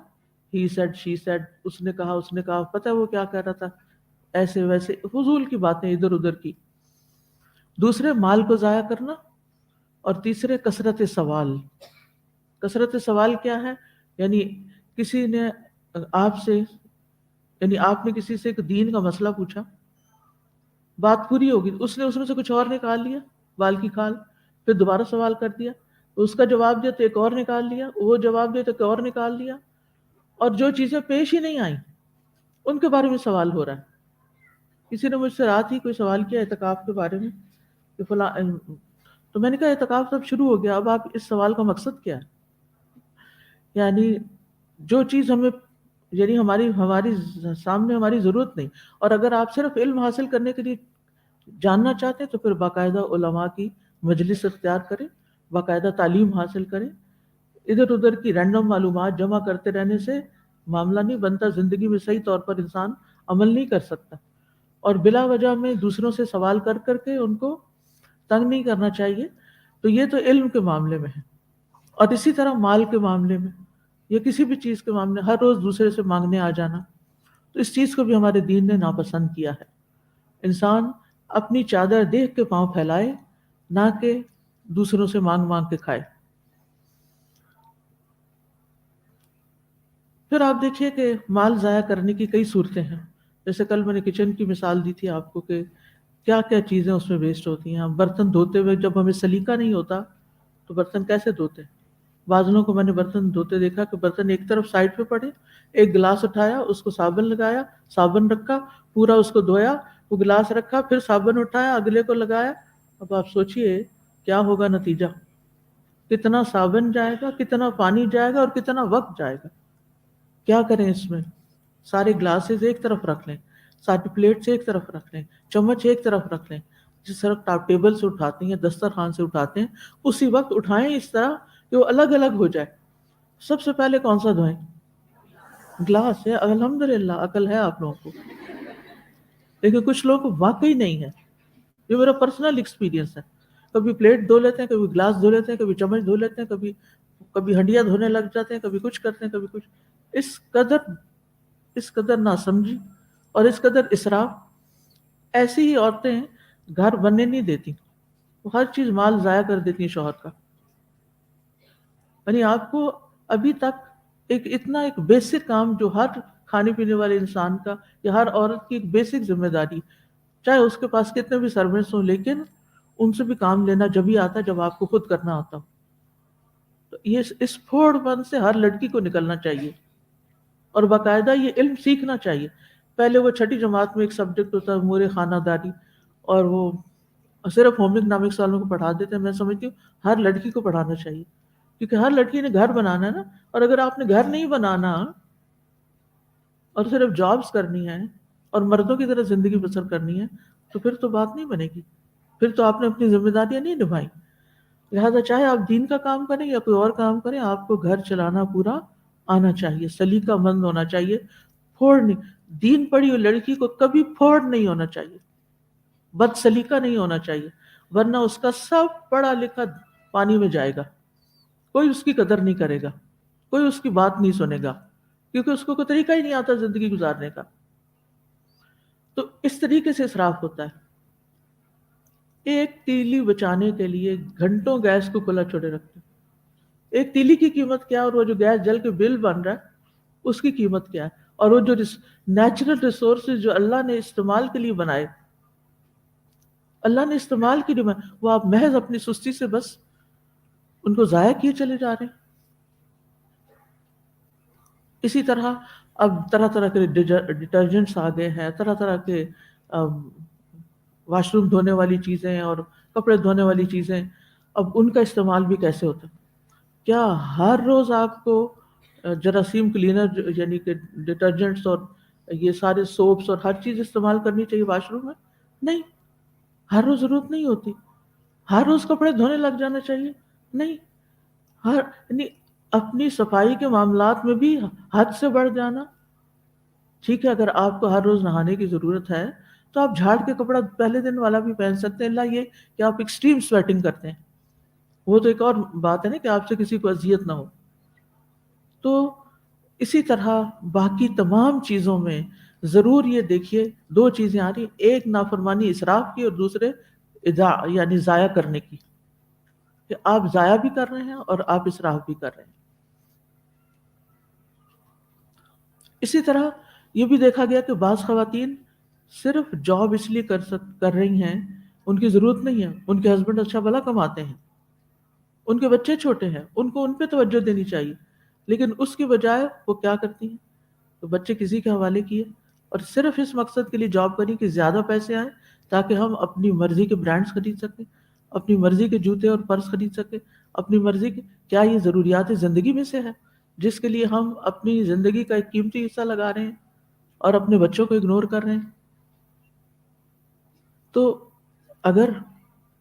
ہی سیڈ شی سیڈ، اس نے کہا، پتہ ہے وہ کیا کہہ رہا تھا، ایسے ویسے فضول کی باتیں ادھر ادھر کی۔ دوسرے مال کو ضائع کرنا، اور تیسرے کثرت سوال۔ کثرت سوال کیا ہے، یعنی کسی نے آپ سے، یعنی آپ نے کسی سے ایک دین کا مسئلہ پوچھا، بات پوری ہوگی، اس نے اس میں سے کچھ اور نکال لیا، بال کی کھال، پھر دوبارہ سوال کر دیا، اس کا جواب دیا تو ایک اور نکال لیا، وہ جواب دیا تو ایک اور نکال لیا، اور جو چیزیں پیش ہی نہیں آئیں ان کے بارے میں سوال ہو رہا ہے۔ کسی نے مجھ سے رات ہی کوئی سوال کیا اعتکاف کے بارے میں کہ فلاں، تو میں نے کہا اعتکاف سب شروع ہو گیا، اب آپ اس سوال کا مقصد کیا ہے؟ یعنی جو چیز ہمیں، یعنی ہماری سامنے ہماری ضرورت نہیں، اور اگر آپ صرف علم حاصل کرنے کے لیے جاننا چاہتے ہیں تو پھر باقاعدہ علماء کی مجلس اختیار کریں، باقاعدہ تعلیم حاصل کریں۔ ادھر ادھر کی رینڈم معلومات جمع کرتے رہنے سے معاملہ نہیں بنتا، زندگی میں صحیح طور پر انسان عمل نہیں کر سکتا، اور بلا وجہ میں دوسروں سے سوال کر کر کے ان کو تنگ نہیں کرنا چاہیے۔ تو یہ تو علم کے معاملے میں ہے، اور اسی طرح مال کے معاملے میں یا کسی بھی چیز کے معاملے، ہر روز دوسرے سے مانگنے آ جانا، تو اس چیز کو بھی ہمارے دین نے ناپسند کیا ہے۔ انسان اپنی چادر دیکھ کے پاؤں پھیلائے، نہ کہ دوسروں سے مانگ مانگ کے کھائے۔ پھر آپ دیکھیے کہ مال ضائع کرنے کی کئی صورتیں ہیں، جیسے کل میں نے کچن کی مثال دی تھی آپ کو کہ کیا کیا چیزیں اس میں ویسٹ ہوتی ہیں۔ برتن دھوتے ہوئے جب ہمیں سلیقہ نہیں ہوتا تو برتن کیسے دھوتے ہیں؟ بعض لوگوں کو میں نے برتن دھوتے دیکھا کہ برتن ایک طرف سائڈ پہ پڑے، ایک گلاس اٹھایا، اس کو صابن لگایا، صابن رکھا، پورا اس کو دھویا، وہ گلاس رکھا، پھر صابن اٹھایا، اگلے کو لگایا۔ اب آپ سوچئے کیا ہوگا نتیجہ، کتنا صابن جائے گا، کتنا پانی جائے گا اور کتنا وقت جائے گا۔ کیا کریں اس میں؟ سارے گلاسز ایک طرف رکھ لیں، ساری پلیٹس ایک طرف رکھ لیں، چمچ ایک طرف رکھ لیں، جس طرح ٹیبل سے اٹھاتے ہیں یا دسترخوان سے اٹھاتے ہیں اسی وقت اٹھائیں، اس طرح کہ وہ الگ الگ ہو جائے۔ سب سے پہلے کون سا دھوئیں؟ گلاس ہے، الحمدللہ عقل ہے آپ لوگوں کو، لیکن کچھ لوگوں کو واقعی نہیں ہے۔ یہ میرا پرسنل ایکسپیرینس ہے، کبھی پلیٹ دھو لیتے ہیں، کبھی گلاس دھو لیتے ہیں، کبھی چمچ دھو لیتے ہیں، کبھی ہنڈیاں دھونے لگ جاتے ہیں، کبھی کچھ کرتے ہیں، کبھی کچھ۔ اس قدر ناسمجھی اور اس قدر اسراف۔ ایسی ہی عورتیں گھر بننے نہیں دیتی، وہ ہر چیز مال ضائع کر دیتی ہیں شوہر کا۔ یعنی آپ کو ابھی تک ایک بیسک کام جو ہر کھانے پینے والے انسان کا یا ہر عورت کی ایک بیسک ذمہ داری، چاہے اس کے پاس کتنے بھی سروینٹس ہوں، لیکن ان سے بھی کام لینا جبھی آتا ہے جب آپ کو خود کرنا آتا ہو۔ تو یہ اس پھوڑ پن سے ہر لڑکی کو نکلنا چاہیے، اور باقاعدہ یہ علم سیکھنا چاہیے پہلے وہ چھٹی جماعت میں ایک سبجیکٹ ہوتا ہے امور خانہ داری، اور وہ صرف ہوم اکنامکس والوں کو پڑھا دیتے ہیں. میں سمجھتی ہوں ہر لڑکی کو پڑھانا چاہیے، کیونکہ ہر لڑکی نے گھر بنانا ہے نا. اور اگر آپ نے گھر نہیں بنانا اور صرف جابس کرنی ہے اور مردوں کی طرح زندگی بسر کرنی ہے تو پھر تو بات نہیں بنے گی، پھر تو آپ نے اپنی ذمہ داریاں نہیں نبھائیں. لہذا چاہے آپ دین کا کام کریں یا کوئی اور کام کریں، آپ کو گھر چلانا پورا آنا چاہیے، سلیقہ مند ہونا چاہیے. پھوڑ نہیں، دین پڑھی ہوئی لڑکی کو کبھی پھوڑ نہیں ہونا چاہیے، بد سلیقہ نہیں ہونا چاہیے، ورنہ اس کا سب پڑھا لکھا پانی میں جائے گا. کوئی اس کی قدر نہیں کرے گا، کوئی اس کی بات نہیں سنے گا، کیونکہ اس کو کوئی طریقہ ہی نہیں آتا زندگی گزارنے کا. تو اس طریقے سے اسراف ہوتا ہے. ایک تیلی بچانے کے لیے گھنٹوں گیس کو کھلا چھوڑے رکھتے ہیں. ایک تیلی کی قیمت کیا، اور وہ جو گیس جل کے بل بن رہا ہے اس کی قیمت کیا ہے. اور وہ جو نیچرل ریسورسز جو اللہ نے استعمال کے لیے بنائے، اللہ نے استعمال کی لیے بنائے، وہ آپ محض اپنی سستی سے بس ان کو ضائع کیے چلے جا رہے ہیں. اسی طرح اب طرح طرح کے ڈٹرجنٹس آ گئے ہیں، طرح طرح کے واش روم دھونے والی چیزیں اور کپڑے دھونے والی چیزیں. اب ان کا استعمال بھی کیسے ہوتا ہے؟ کیا ہر روز آپ کو جراثیم کلینر یعنی کہ ڈٹرجنٹس اور یہ سارے سوپس اور ہر چیز استعمال کرنی چاہیے واش روم میں؟ نہیں، ہر روز ضرورت نہیں ہوتی. ہر روز کپڑے دھونے لگ جانا چاہیے؟ نہیں. یعنی اپنی صفائی کے معاملات میں بھی حد سے بڑھ جانا. ٹھیک ہے، اگر آپ کو ہر روز نہانے کی ضرورت ہے تو آپ جھاڑ کے کپڑا پہلے دن والا بھی پہن سکتے ہیں، اللہ یہ کہ آپ ایکسٹریم سویٹنگ کرتے ہیں، وہ تو ایک اور بات ہے نا کہ آپ سے کسی کو اذیت نہ ہو. تو اسی طرح باقی تمام چیزوں میں ضرور یہ دیکھیے دو چیزیں آ رہی، ایک نافرمانی اسراف کی اور دوسرے یعنی ضائع کرنے کی، کہ آپ ضائع بھی کر رہے ہیں اور آپ اسراف بھی کر رہے ہیں. اسی طرح یہ بھی دیکھا گیا کہ بعض خواتین صرف جاب اس لیے کر رہی ہیں، ان کی ضرورت نہیں ہے، ان کے ہسبینڈ اچھا بھلا کماتے ہیں، ان کے بچے چھوٹے ہیں، ان کو ان پہ توجہ دینی چاہیے، لیکن اس کی بجائے وہ کیا کرتی ہیں؟ تو بچے کسی کے حوالے کیے اور صرف اس مقصد کے لیے جاب کری کہ زیادہ پیسے آئیں تاکہ ہم اپنی مرضی کے برانڈز خرید سکیں، اپنی مرضی کے جوتے اور پرس خرید سکیں، اپنی مرضی کے. کیا یہ ضروریات زندگی میں سے ہے جس کے لیے ہم اپنی زندگی کا ایک قیمتی حصہ لگا رہے ہیں اور اپنے بچوں کو اگنور کر رہے ہیں؟ تو اگر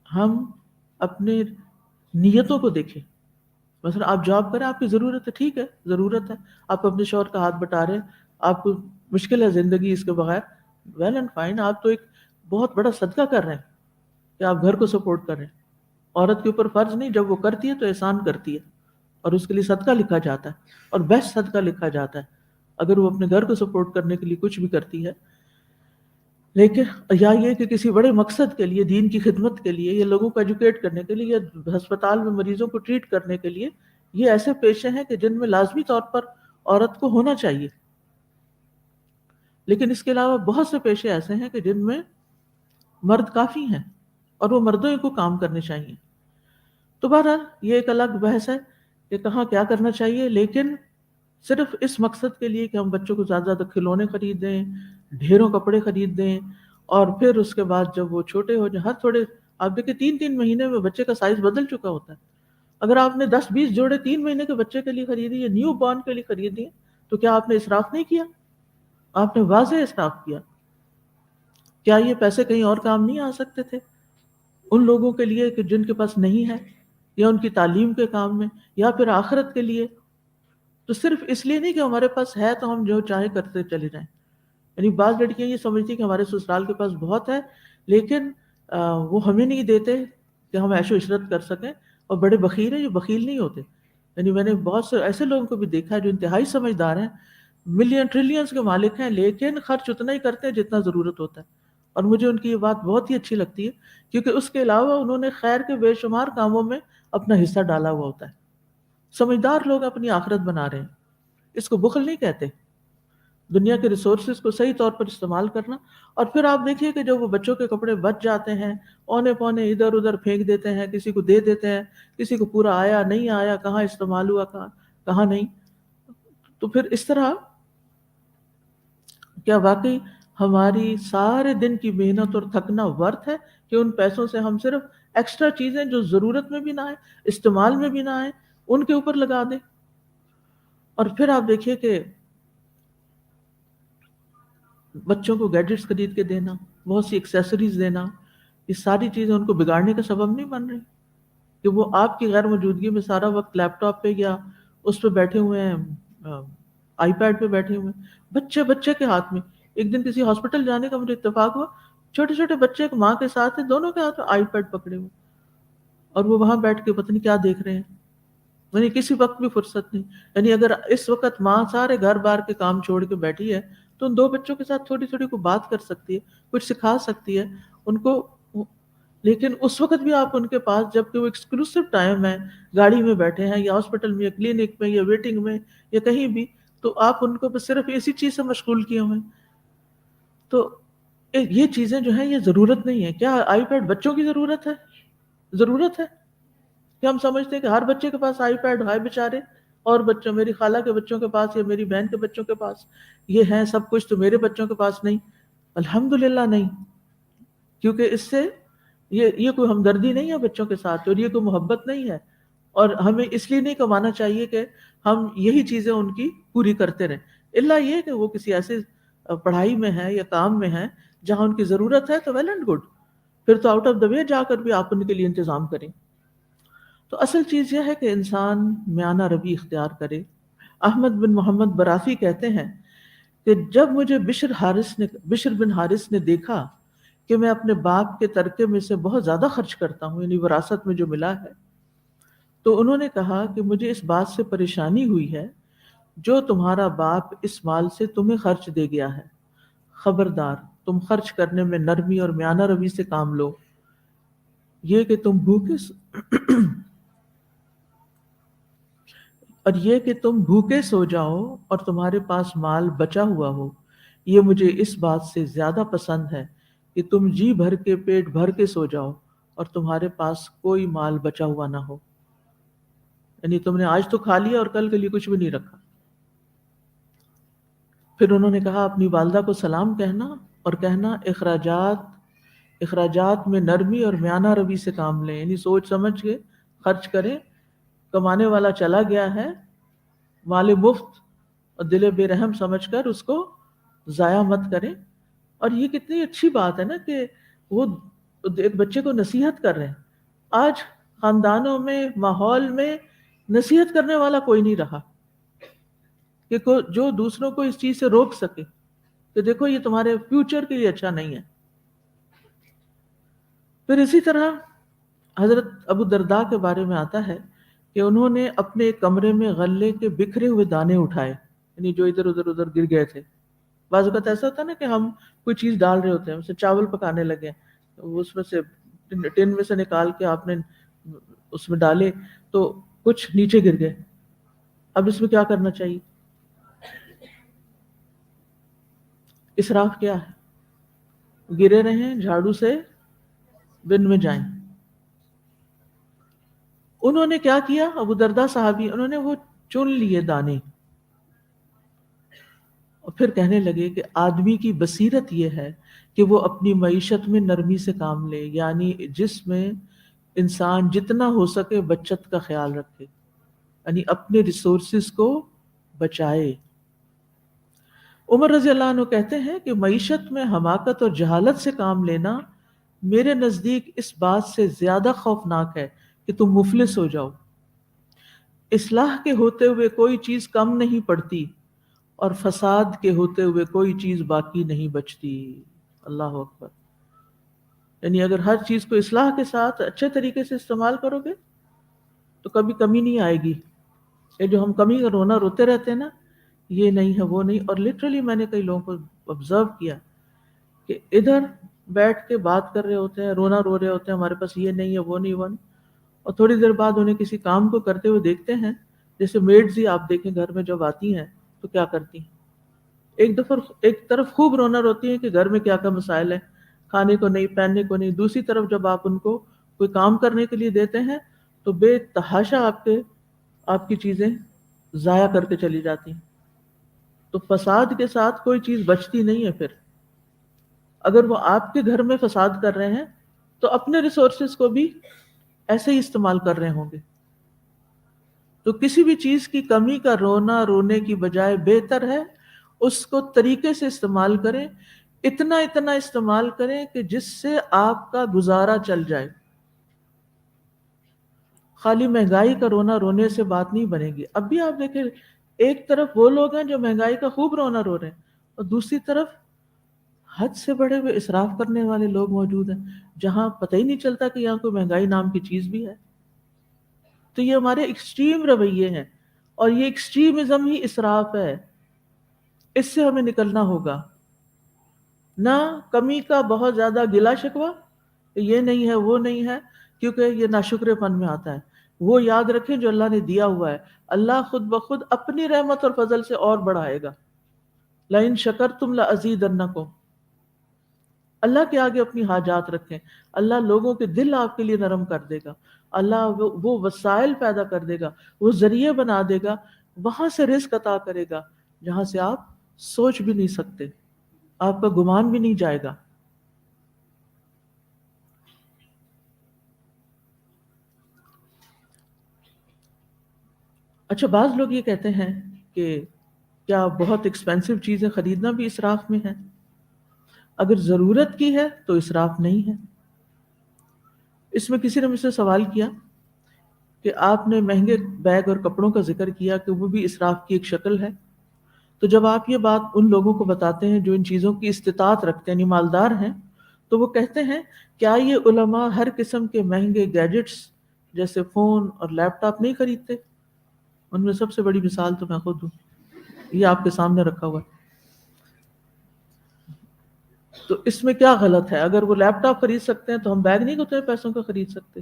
ہم اپنے نیتوں کو دیکھیں، مثلا آپ جاب کریں، آپ کی ضرورت ہے، ٹھیک ہے ضرورت ہے، آپ اپنے شوہر کا ہاتھ بٹا رہے ہیں، آپ کو مشکل ہے زندگی اس کے بغیر، ویل اینڈ فائن، آپ تو ایک بہت بڑا صدقہ کر رہے ہیں کہ آپ گھر کو سپورٹ کر رہے ہیں. عورت کے اوپر فرض نہیں، جب وہ کرتی ہے تو احسان کرتی ہے اور اس کے لیے صدقہ لکھا جاتا ہے اور بیسٹ صدقہ لکھا جاتا ہے اگر وہ اپنے گھر کو سپورٹ کرنے کے لیے کچھ بھی کرتی ہے. لیکن یا یہ کہ کسی بڑے مقصد کے لیے، دین کی خدمت کے لیے، یا لوگوں کو ایجوکیٹ کرنے کے لیے، یا ہسپتال میں مریضوں کو ٹریٹ کرنے کے لیے، یہ ایسے پیشے ہیں کہ جن میں لازمی طور پر عورت کو ہونا چاہیے. لیکن اس کے علاوہ بہت سے پیشے ایسے ہیں کہ جن میں مرد کافی ہیں اور وہ مردوں کو کام کرنے چاہیے. تو بہرحال یہ ایک الگ بحث ہے کہ کہاں کیا کرنا چاہیے، لیکن صرف اس مقصد کے لیے کہ ہم بچوں کو زیادہ زیادہ کھلونے خرید دیں، ڈھیروں کپڑے خرید دیں، اور پھر اس کے بعد جب وہ چھوٹے ہو جائیں، ہر تھوڑے آپ دیکھیں 3 مہینے میں بچے کا سائز بدل چکا ہوتا ہے. اگر آپ نے 10-20 جوڑے 3 مہینے کے بچے کے لیے خریدی یا نیو بورن کے لیے خریدی تو کیا آپ نے اسراف نہیں کیا؟ آپ نے واضح اسراف کیا. کیا یہ پیسے کہیں اور کام نہیں آ سکتے تھے ان لوگوں کے لیے کہ جن کے پاس نہیں ہے، یا ان کی تعلیم کے کام میں، یا پھر آخرت کے لیے؟ تو صرف اس لیے نہیں کہ ہمارے پاس ہے تو ہم جو چاہے کرتے چلے جائیں. یعنی بعض لڑکیاں یہ سمجھتی کہ ہمارے سسرال کے پاس بہت ہے لیکن وہ ہمیں نہیں دیتے کہ ہم عیش و عشرت کر سکیں، اور بڑے بخیل ہیں. یہ بخیل نہیں ہوتے. یعنی میں نے بہت سے ایسے لوگوں کو بھی دیکھا ہے جو انتہائی سمجھدار ہیں، ملین ٹریلینز کے مالک ہیں، لیکن خرچ اتنا ہی کرتے ہیں جتنا ضرورت ہوتا ہے. اور مجھے ان کی یہ بات بہت ہی اچھی لگتی ہے کیونکہ اس کے علاوہ انہوں نے خیر کے بے شمار کاموں میں اپنا حصہ ڈالا ہوا ہوتا ہے. سمجھدار لوگ اپنی آخرت بنا رہے ہیں، اس کو بخل نہیں کہتے. دنیا کے ریسورسز کو صحیح طور پر استعمال کرنا. اور پھر آپ دیکھیے کہ جب وہ بچوں کے کپڑے بچ جاتے ہیں، اونے پونے ادھر ادھر پھینک دیتے ہیں، کسی کو دے دیتے ہیں، کسی کو پورا آیا نہیں آیا، کہاں استعمال ہوا کہاں نہیں. تو پھر اس طرح کیا واقعی ہماری سارے دن کی محنت اور تھکنا ورتھ ہے کہ ان پیسوں سے ہم صرف ایکسٹرا چیزیں جو ضرورت میں بھی نہ آئے، استعمال میں بھی نہ آئے، ان کے اوپر لگا دیں؟ اور پھر آپ دیکھیے کہ بچوں کو گیجٹس خرید کے دینا، بہت سی ایکسیسریز دینا، یہ ساری چیزیں ان کو بگاڑنے کا سبب نہیں بن رہی کہ وہ آپ کی غیر موجودگی میں سارا وقت لیپ ٹاپ پہ یا اس پہ بیٹھے ہوئے ہیں، آئی پیڈ پہ بیٹھے ہوئے ہیں، بچے کے ہاتھ میں۔ ایک دن کسی ہاسپٹل جانے کا مجھے اتفاق ہوا، چھوٹے چھوٹے بچے ایک ماں کے ساتھ ہیں، دونوں کے ہاتھ میں آئی پیڈ پکڑے ہوئے، اور وہ وہاں بیٹھ کے پتہ نہیں کیا دیکھ رہے ہیں، یعنی کسی وقت بھی فرصت نہیں۔ یعنی اگر اس وقت ماں سارے گھر بار کے کام چھوڑ کے بیٹھی ہے تو ان دو بچوں کے ساتھ تھوڑی تھوڑی کو بات کر سکتی ہے، کچھ سکھا سکتی ہے ان کو، لیکن اس وقت بھی آپ ان کے پاس، جبکہ وہ ایکسکلوسیو ٹائم ہے، گاڑی میں بیٹھے ہیں یا ہاسپٹل میں یا کلینک میں یا ویٹنگ میں یا کہیں بھی، تو آپ ان کو بس صرف اسی چیز سے مشغول کیے ہوئے ہیں۔ تو یہ چیزیں جو ہیں یہ ضرورت نہیں ہے۔ کیا آئی پیڈ بچوں کی ضرورت ہے؟ ضرورت ہے کہ ہم سمجھتے ہیں کہ ہر بچے کے پاس آئی پیڈ ہے، بیچارے، اور بچوں، میری خالہ کے بچوں کے پاس یا میری بہن کے بچوں کے پاس یہ ہیں سب کچھ، تو میرے بچوں کے پاس نہیں؟ الحمدللہ نہیں، کیونکہ اس سے یہ کوئی ہمدردی نہیں ہے بچوں کے ساتھ، اور یہ کوئی محبت نہیں ہے، اور ہمیں اس لیے نہیں کمانا چاہیے کہ ہم یہی چیزیں ان کی پوری کرتے رہیں، الا یہ کہ وہ کسی ایسے پڑھائی میں ہے یا کام میں ہے جہاں ان کی ضرورت ہے، تو ویل اینڈ گڈ، پھر تو آؤٹ آف دا وے جا کر بھی آپ ان کے لیے انتظام کریں۔ تو اصل چیز یہ ہے کہ انسان میانہ روی اختیار کرے۔ احمد بن محمد برافی کہتے ہیں کہ جب مجھے بشر بن حارث نے دیکھا کہ میں اپنے باپ کے ترکے میں سے بہت زیادہ خرچ کرتا ہوں، یعنی وراثت میں جو ملا ہے، تو انہوں نے کہا کہ مجھے اس بات سے پریشانی ہوئی ہے، جو تمہارا باپ اس مال سے تمہیں خرچ دے گیا ہے، خبردار تم خرچ کرنے میں نرمی اور میانہ روی سے کام لو، یہ کہ تم بھوکے سو جاؤ اور تمہارے پاس مال بچا ہوا ہو، یہ مجھے اس بات سے زیادہ پسند ہے کہ تم جی بھر کے پیٹ بھر کے سو جاؤ اور تمہارے پاس کوئی مال بچا ہوا نہ ہو، یعنی تم نے آج تو کھا لیا اور کل کے لیے کچھ بھی نہیں رکھا۔ پھر انہوں نے کہا اپنی والدہ کو سلام کہنا اور کہنا اخراجات میں نرمی اور میانہ روی سے کام لیں، یعنی سوچ سمجھ کے خرچ کریں، کمانے والا چلا گیا ہے، مال مفت اور دل بے رحم سمجھ کر اس کو ضائع مت کریں۔ اور یہ کتنی اچھی بات ہے نا کہ وہ ایک بچے کو نصیحت کر رہے ہیں۔ آج خاندانوں میں، ماحول میں نصیحت کرنے والا کوئی نہیں رہا کہ جو دوسروں کو اس چیز سے روک سکے کہ دیکھو یہ تمہارے فیوچر کے لیے اچھا نہیں ہے۔ پھر اسی طرح حضرت ابو درداء کے بارے میں آتا ہے کہ انہوں نے اپنے ایک کمرے میں غلے کے بکھرے ہوئے دانے اٹھائے، یعنی جو ادھر گر گئے تھے۔ بعض اوقات ایسا ہوتا ہے نا کہ ہم کوئی چیز ڈال رہے ہوتے ہیں، جیسے چاول پکانے لگے، اس میں سے ٹن میں سے نکال کے آپ نے اس میں ڈالے تو کچھ نیچے گر گئے، اب اس میں کیا کرنا چاہیے؟ اسراف کیا ہے؟ گرے رہیں، جھاڑو سے بن میں جائیں۔ انہوں نے کیا کیا؟ ابو درداء صحابی، انہوں نے وہ چن لیے دانے، اور پھر کہنے لگے کہ آدمی کی بصیرت یہ ہے کہ وہ اپنی معیشت میں نرمی سے کام لے، یعنی جس میں انسان جتنا ہو سکے بچت کا خیال رکھے، یعنی اپنے ریسورسز کو بچائے۔ عمر رضی اللہ عنہ کہتے ہیں کہ معیشت میں حماقت اور جہالت سے کام لینا میرے نزدیک اس بات سے زیادہ خوفناک ہے کہ تم مفلس ہو جاؤ۔ اصلاح کے ہوتے ہوئے کوئی چیز کم نہیں پڑتی اور فساد کے ہوتے ہوئے کوئی چیز باقی نہیں بچتی۔ اللہ اکبر! یعنی اگر ہر چیز کو اصلاح کے ساتھ اچھے طریقے سے استعمال کرو گے تو کبھی کمی نہیں آئے گی۔ یہ جو ہم کمی کا رونا روتے رہتے ہیں نا، یہ نہیں ہے، وہ نہیں۔ اور لٹرلی میں نے کئی لوگوں کو آبزرو کیا کہ ادھر بیٹھ کے بات کر رہے ہوتے ہیں، رونا رو رہے ہوتے ہیں، ہمارے پاس یہ نہیں ہے، وہ نہیں، اور تھوڑی دیر بعد انہیں کسی کام کو کرتے ہوئے دیکھتے ہیں، جیسے میڈز ہی آپ دیکھیں گھر میں جب آتی ہیں تو کیا کرتی ہیں، ایک طرف خوب رونا روتی ہیں کہ گھر میں کیا کیا مسائل ہیں، کھانے کو نہیں، پہننے کو نہیں، دوسری طرف جب آپ ان کو کوئی کام کرنے کے لیے دیتے ہیں تو بے تحاشا آپ کی چیزیں ضائع کر کے چلی جاتی ہیں۔ تو فساد کے ساتھ کوئی چیز بچتی نہیں ہے. پھر اگر وہ آپ کے گھر میں فساد کر رہے ہیں تو اپنے ریسورسز کو بھی ایسے ہی استعمال کر رہے ہوں گے. تو کسی بھی چیز کی کمی کا رونے کی بجائے بہتر ہے اس کو طریقے سے استعمال کریں، اتنا استعمال کریں کہ جس سے آپ کا گزارا چل جائے. خالی مہنگائی کا رونے سے بات نہیں بنے گی. اب بھی آپ دیکھیں ایک طرف وہ لوگ ہیں جو مہنگائی کا خوب رونا رو رہے ہیں، اور دوسری طرف حد سے بڑے ہوئے اسراف کرنے والے لوگ موجود ہیں جہاں پتہ ہی نہیں چلتا کہ یہاں کوئی مہنگائی نام کی چیز بھی ہے. تو یہ ہمارے ایکسٹریم رویے ہیں، اور یہ ایکسٹریمزم ہی اسراف ہے. اس سے ہمیں نکلنا ہوگا. نہ کمی کا بہت زیادہ گلا شکوہ کہ یہ نہیں ہے وہ نہیں ہے، کیونکہ یہ ناشکر پن میں آتا ہے. وہ یاد رکھیں جو اللہ نے دیا ہوا ہے، اللہ خود بخود اپنی رحمت اور فضل سے اور بڑھائے گا. لئن شکرتم لازیدنکم. اللہ کے آگے اپنی حاجات رکھیں، اللہ لوگوں کے دل آپ کے لیے نرم کر دے گا. اللہ وہ وسائل پیدا کر دے گا، وہ ذریعے بنا دے گا، وہاں سے رزق عطا کرے گا جہاں سے آپ سوچ بھی نہیں سکتے، آپ کا گمان بھی نہیں جائے گا. اچھا، بعض لوگ یہ کہتے ہیں کہ کیا بہت ایکسپینسو چیزیں خریدنا بھی اسراف میں ہے؟ اگر ضرورت کی ہے تو اسراف نہیں ہے. اس میں کسی نے مجھ سے سوال کیا کہ آپ نے مہنگے بیگ اور کپڑوں کا ذکر کیا کہ وہ بھی اسراف کی ایک شکل ہے. تو جب آپ یہ بات ان لوگوں کو بتاتے ہیں جو ان چیزوں کی استطاعت رکھتے ہیں، یعنی مالدار ہیں، تو وہ کہتے ہیں کیا یہ علماء ہر قسم کے مہنگے گیجٹس جیسے فون اور لیپ ٹاپ نہیں خریدتے؟ ان میں سب سے بڑی مثال تو میں خود ہوں، یہ آپ کے سامنے رکھا ہوا ہے. تو اس میں کیا غلط ہے؟ اگر وہ لیپ ٹاپ خرید سکتے ہیں تو ہم بیگ نہیں اتنے پیسوں کا خرید سکتے؟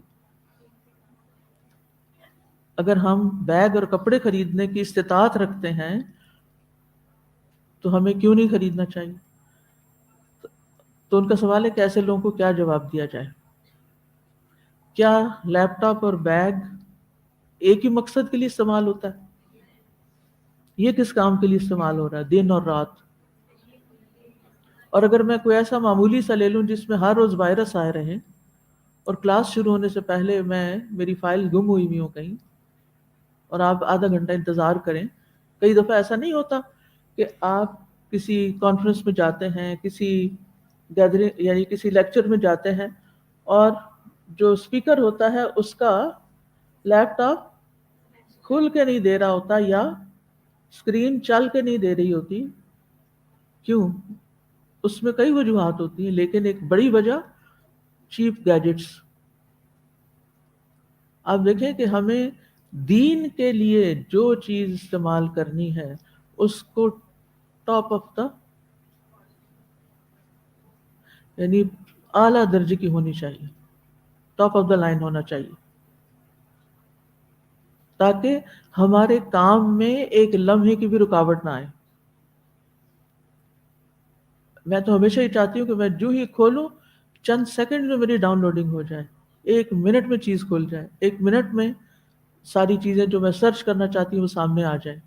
اگر ہم بیگ اور کپڑے خریدنے کی استطاعت رکھتے ہیں تو ہمیں کیوں نہیں خریدنا چاہیے؟ تو ان کا سوال ہے کہ ایسے لوگوں کو کیا جواب دیا جائے؟ کیا لیپ ٹاپ اور بیگ ایک ہی مقصد کے لیے استعمال ہوتا ہے؟ یہ کس کام کے لیے استعمال ہو رہا ہے دن اور رات؟ اور اگر میں کوئی ایسا معمولی سا لے لوں جس میں ہر روز وائرس آئے رہے اور کلاس شروع ہونے سے پہلے میری فائل گم ہوئی ہو کہیں، اور آپ آدھا گھنٹہ انتظار کریں. کئی دفعہ ایسا نہیں ہوتا کہ آپ کسی کانفرنس میں جاتے ہیں، کسی گیدرنگ یعنی کسی لیکچر میں جاتے ہیں، اور جو اسپیکر ہوتا ہے اس کا لیپ ٹاپ کھل کے نہیں دے رہا ہوتا یا اسکرین چل کے نہیں دے رہی ہوتی. کیوں؟ اس میں کئی وجوہات ہوتی ہیں، لیکن ایک بڑی وجہ چیپ گیجٹس. آپ دیکھیں کہ ہمیں دین کے لیے جو چیز استعمال کرنی ہے اس کو ٹاپ آف دا یعنی اعلیٰ درجے کی ہونی چاہیے، ٹاپ آف دا لائن ہونا چاہیے، تاکہ ہمارے کام میں ایک لمحے کی بھی رکاوٹ نہ آئے. میں تو ہمیشہ ہی چاہتی ہوں کہ میں جو ہی کھولوں چند سیکنڈ میں میری ڈاؤن لوڈنگ ہو جائے، 1 منٹ میں چیز کھل جائے، 1 منٹ میں ساری چیزیں جو میں سرچ کرنا چاہتی ہوں وہ سامنے آ جائیں.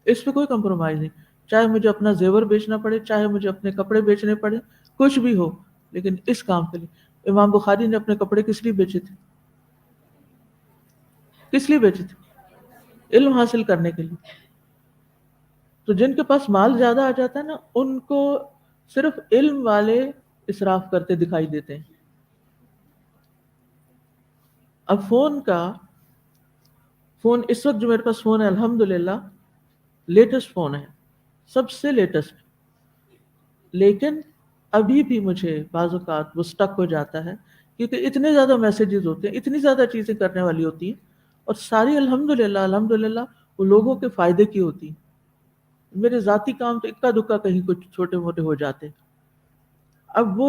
اس پہ کوئی کمپرومائز نہیں، چاہے مجھے اپنا زیور بیچنا پڑے، چاہے مجھے اپنے کپڑے بیچنے پڑے، کچھ بھی ہو، لیکن اس کام کے لیے. امام بخاری نے اپنے کپڑے کس لیے بیچے تھے؟ کس لیے بیچے تھے؟ علم حاصل کرنے کے لیے. تو جن کے پاس مال زیادہ آ جاتا ہے نا، ان کو صرف علم والے اسراف کرتے دکھائی دیتے ہیں. اب فون اس وقت جو میرے پاس فون ہے الحمدللہ لیٹسٹ فون ہے، سب سے لیٹسٹ، لیکن ابھی بھی مجھے بعض اوقات وہ سٹک ہو جاتا ہے کیونکہ اتنے زیادہ میسیجز ہوتے ہیں، اتنی زیادہ چیزیں کرنے والی ہوتی ہیں، اور ساری الحمدللہ وہ لوگوں کے فائدے کی ہوتی ہیں. میرے ذاتی کام تو اکا دکا کہیں کچھ چھوٹے موٹے ہو جاتے. اب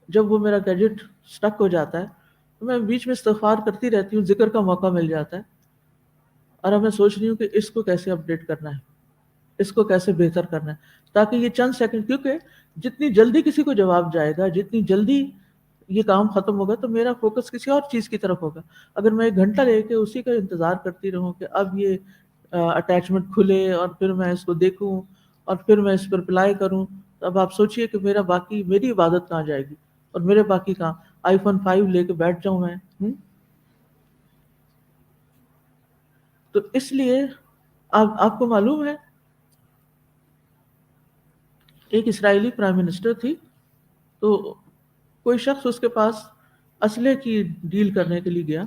جب وہ میرا گیجٹ سٹک ہو جاتا ہے تو میں بیچ میں استغفار کرتی رہتی ہوں، ذکر کا موقع مل جاتا ہے، اور اب میں سوچ رہی ہوں کہ اس کو کیسے اپڈیٹ کرنا ہے، اس کو کیسے بہتر کرنا ہے، تاکہ یہ چند سیکنڈ، کیونکہ جتنی جلدی کسی کو جواب جائے گا، جتنی جلدی یہ کام ختم ہوگا تو میرا فوکس کسی اور چیز کی طرف ہوگا. اگر میں 1 گھنٹہ لے کے اسی کا انتظار کرتی رہوں کہ اب یہ اٹیچمنٹ کھلے اور پھر میں اس کو دیکھوں اور پھر میں اس پر اپلائی کروں، تو اب آپ سوچئے کہ میری عبادت کہاں جائے گی، اور میرے باقی کہاں آئی فون 5 لے کے بیٹھ جاؤں میں. تو اس لیے آپ کو معلوم ہے ایک اسرائیلی پرائم منسٹر تھی، تو کوئی شخص اس کے پاس اسلحے کی ڈیل کرنے کے لیے گیا،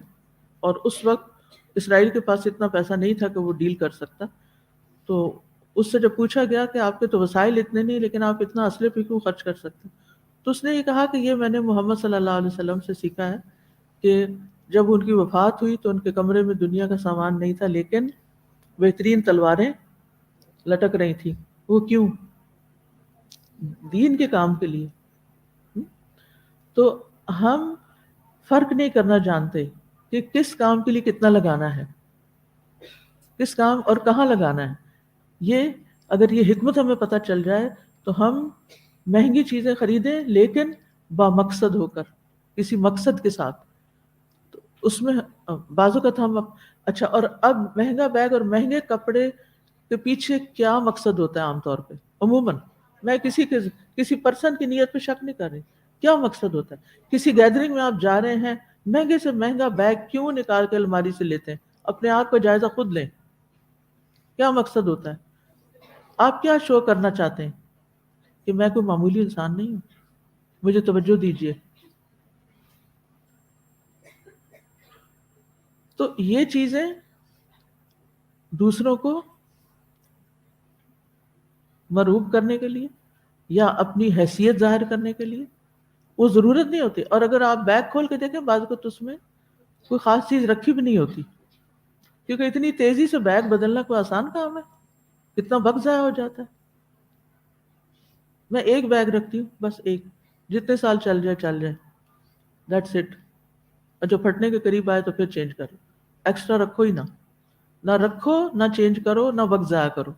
اور اس وقت اسرائیل کے پاس اتنا پیسہ نہیں تھا کہ وہ ڈیل کر سکتا. تو اس سے جب پوچھا گیا کہ آپ کے تو وسائل اتنے نہیں، لیکن آپ اتنا اسلحے پہ کیوں خرچ کر سکتے، تو اس نے یہ کہا کہ یہ میں نے محمد صلی اللہ علیہ وسلم سے سیکھا ہے کہ جب ان کی وفات ہوئی تو ان کے کمرے میں دنیا کا سامان نہیں تھا، لیکن بہترین تلواریں لٹک رہی تھیں. وہ کیوں؟ دین کے کام کے لیے. تو ہم فرق نہیں کرنا جانتے کہ کس کام کے لیے کتنا لگانا ہے، کس کام اور کہاں لگانا ہے. اگر یہ حکمت ہمیں پتہ چل جائے تو ہم مہنگی چیزیں خریدیں، لیکن بامقصد ہو کر، کسی مقصد کے ساتھ. تو اس میں بعض اوقات ہم اچھا، اور اب مہنگا بیگ اور مہنگے کپڑے کے پیچھے کیا مقصد ہوتا ہے عام طور پہ؟ عموماً میں کسی پرسن کی نیت پہ شک نہیں کر رہی، کیا مقصد ہوتا ہے؟ کسی گیدرنگ میں آپ جا رہے ہیں، مہنگے سے مہنگا بیگ کیوں نکال کے الماری سے لیتے ہیں؟ اپنے آپ کا جائزہ خود لیں. کیا مقصد ہوتا ہے؟ آپ کیا شو کرنا چاہتے ہیں کہ میں کوئی معمولی انسان نہیں ہوں، مجھے توجہ دیجیے. تو یہ چیزیں دوسروں کو مرعوب کرنے کے لیے یا اپنی حیثیت ظاہر کرنے کے لیے وہ ضرورت نہیں ہوتی. اور اگر آپ بیگ کھول کے دیکھیں بعض کو تو اس میں کوئی خاص چیز رکھی بھی نہیں ہوتی، کیونکہ اتنی تیزی سے بیگ بدلنا کوئی آسان کام ہے، کتنا وقت ضائع ہو جاتا ہے. میں ایک بیگ رکھتی ہوں، بس ایک، جتنے سال چل جائے دیٹس اٹ. اور جو پھٹنے کے قریب آئے تو پھر چینج کرو. ایکسٹرا رکھو ہی نہ رکھو، نہ چینج کرو، نہ وقت ضائع کرو.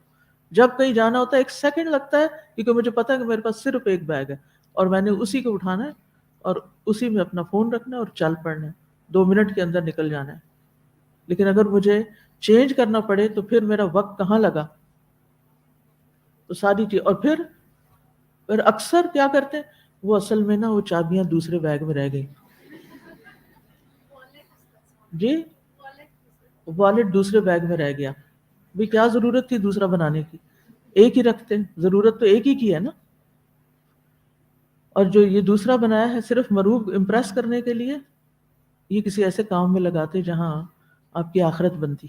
جب کہیں جانا ہوتا ہے 1 سیکنڈ لگتا ہے، کیونکہ مجھے پتا ہے کہ میرے پاس صرف ایک بیگ ہے اور میں نے اسی کو اٹھانا ہے اور اسی میں اپنا فون رکھنا ہے اور چل پڑنا ہے، 2 منٹ کے اندر نکل جانا ہے. لیکن اگر مجھے چینج کرنا پڑے تو پھر میرا وقت کہاں لگا. تو ساری چیز، اور پھر اکثر کیا کرتے ہیں وہ اصل میں وہ چابیاں دوسرے بیگ میں رہ گئی. جی، والٹ دوسرے بیگ میں رہ گیا. بھی کیا ضرورت تھی دوسرا بنانے کی، ایک ہی رکھتے ہیں، ضرورت تو ایک ہی کی ہے نا. اور جو یہ دوسرا بنایا ہے صرف مروب امپریس کرنے کے لیے، یہ کسی ایسے کام میں لگاتے جہاں آپ کی آخرت بنتی.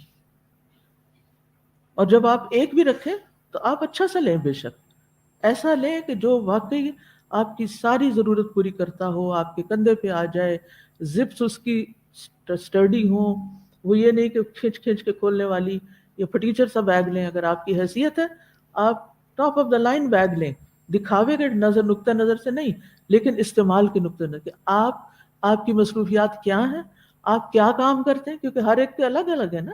اور جب آپ ایک بھی رکھیں تو آپ اچھا سا لیں، بے شک ایسا لیں کہ جو واقعی آپ کی ساری ضرورت پوری کرتا ہو، آپ کے کندھے پہ آ جائے، زپس اس کی سٹرڈی ہوں، وہ یہ نہیں کہ کھینچ کے کھولنے والی یا پھٹیچر سا بیگ لیں. اگر آپ کی حیثیت ہے آپ top of the line bag لیں، دکھاوے کے نقطہ نظر سے نہیں، لیکن استعمال کے نقطہ نظر. آپ کی مصروفیات کیا ہیں، آپ کیا کام کرتے ہیں، کیونکہ ہر ایک کے الگ الگ ہے نا،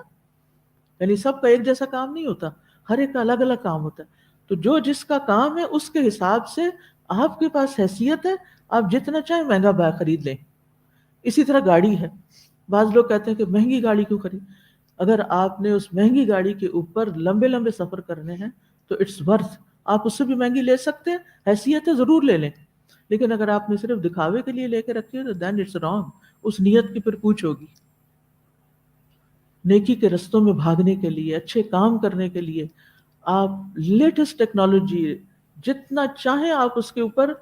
یعنی سب کا ایک جیسا کام نہیں ہوتا، ہر ایک کا الگ الگ کام ہوتا ہے. تو جو جس کا کام ہے اس کے حساب سے آپ کے پاس حیثیت ہے، آپ جتنا چاہیں مہنگا بیگ خرید لیں. اسی طرح گاڑی ہے، بعض لوگ کہتے ہیں کہ مہنگی گاڑی کیوں خرید. اگر آپ نے اس مہنگی گاڑی کے اوپر لمبے سفر کرنے ہیں تو اٹس ورتھ، آپ اس سے بھی مہنگی لے سکتے ہیں، حیثیت ہے ضرور لے لیں. لیکن اگر آپ نے صرف دکھاوے کے لیے لے کے رکھی ہے تو دین اٹس رانگ. اس نیت کی پھر پوچھ ہوگی. نیکی کے رستوں میں بھاگنے کے لیے، اچھے کام کرنے کے لیے آپ لیٹسٹ ٹیکنالوجی جتنا چاہیں آپ اس کے اوپر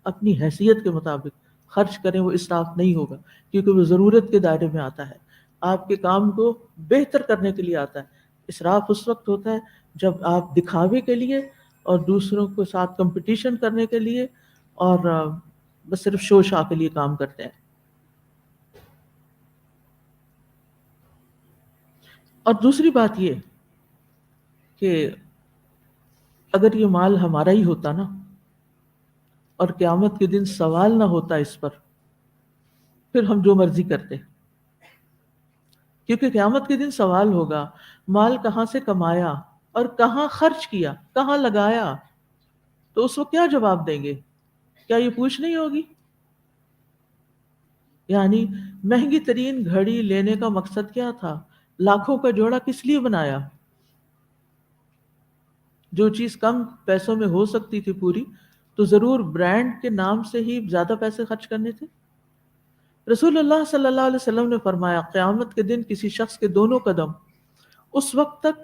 اپنی حیثیت کے مطابق خرچ کریں، وہ اسراف نہیں ہوگا، کیونکہ وہ ضرورت کے دائرے میں آتا ہے، آپ کے کام کو بہتر کرنے کے لیے آتا ہے. اسراف اس وقت ہوتا ہے جب آپ دکھاوے کے لیے اور دوسروں کے ساتھ کمپٹیشن کرنے کے لیے اور بس صرف شو شاہ کے لیے کام کرتے ہیں. اور دوسری بات یہ کہ اگر یہ مال ہمارا ہی ہوتا نا اور قیامت کے دن سوال نہ ہوتا اس پر، پھر ہم جو مرضی کرتے، کیونکہ قیامت کے دن سوال ہوگا مال کہاں سے کمایا اور کہاں خرچ کیا، کہاں لگایا. تو اس وقت کیا جواب دیں گے؟ کیا یہ پوچھ نہیں ہوگی؟ یعنی مہنگی ترین گھڑی لینے کا مقصد کیا تھا، لاکھوں کا جوڑا کس لیے بنایا، جو چیز کم پیسوں میں ہو سکتی تھی پوری، تو ضرور برانڈ کے نام سے ہی زیادہ پیسے خرچ کرنے تھے؟ رسول اللہ صلی اللہ علیہ وسلم نے فرمایا قیامت کے دن کسی شخص کے دونوں قدم اس وقت تک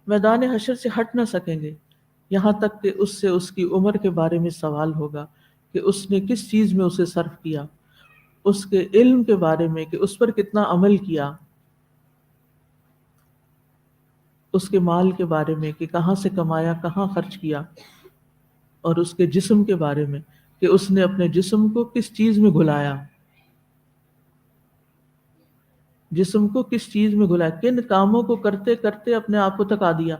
میدان حشر سے ہٹ نہ سکیں گے یہاں تک کہ اس سے اس کی عمر کے بارے میں سوال ہوگا کہ اس نے کس چیز میں اسے صرف کیا، اس کے علم کے بارے میں کہ اس پر کتنا عمل کیا، اس کے مال کے بارے میں کہ کہاں سے کمایا کہاں خرچ کیا، اور اس کے جسم کے بارے میں کہ اس نے اپنے جسم کو کس چیز میں گھلایا، جسم کو کس چیز میں گھلایا، کن کاموں کو کرتے کرتے اپنے آپ کو تھکا دیا۔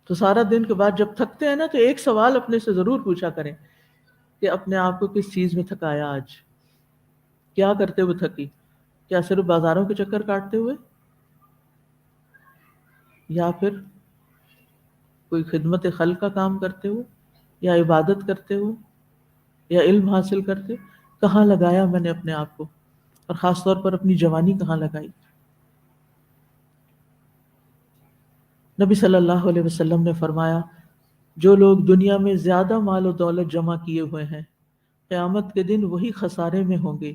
تو سارا دن کے بعد جب تھکتے ہیں نا تو ایک سوال اپنے سے ضرور پوچھا کریں کہ اپنے آپ کو کس چیز میں تھکایا، آج کیا کرتے ہوئے تھکی؟ کیا صرف بازاروں کے چکر کاٹتے ہوئے، یا پھر کوئی خدمت خلق کا کام کرتے ہوئے، یا عبادت کرتے ہوئے، یا علم حاصل کرتے؟ کہاں لگایا میں نے اپنے آپ کو، اور خاص طور پر اپنی جوانی کہاں لگائی؟ نبی صلی اللہ علیہ وسلم نے فرمایا جو لوگ دنیا میں زیادہ مال و دولت جمع کیے ہوئے ہیں قیامت کے دن وہی خسارے میں ہوں گے،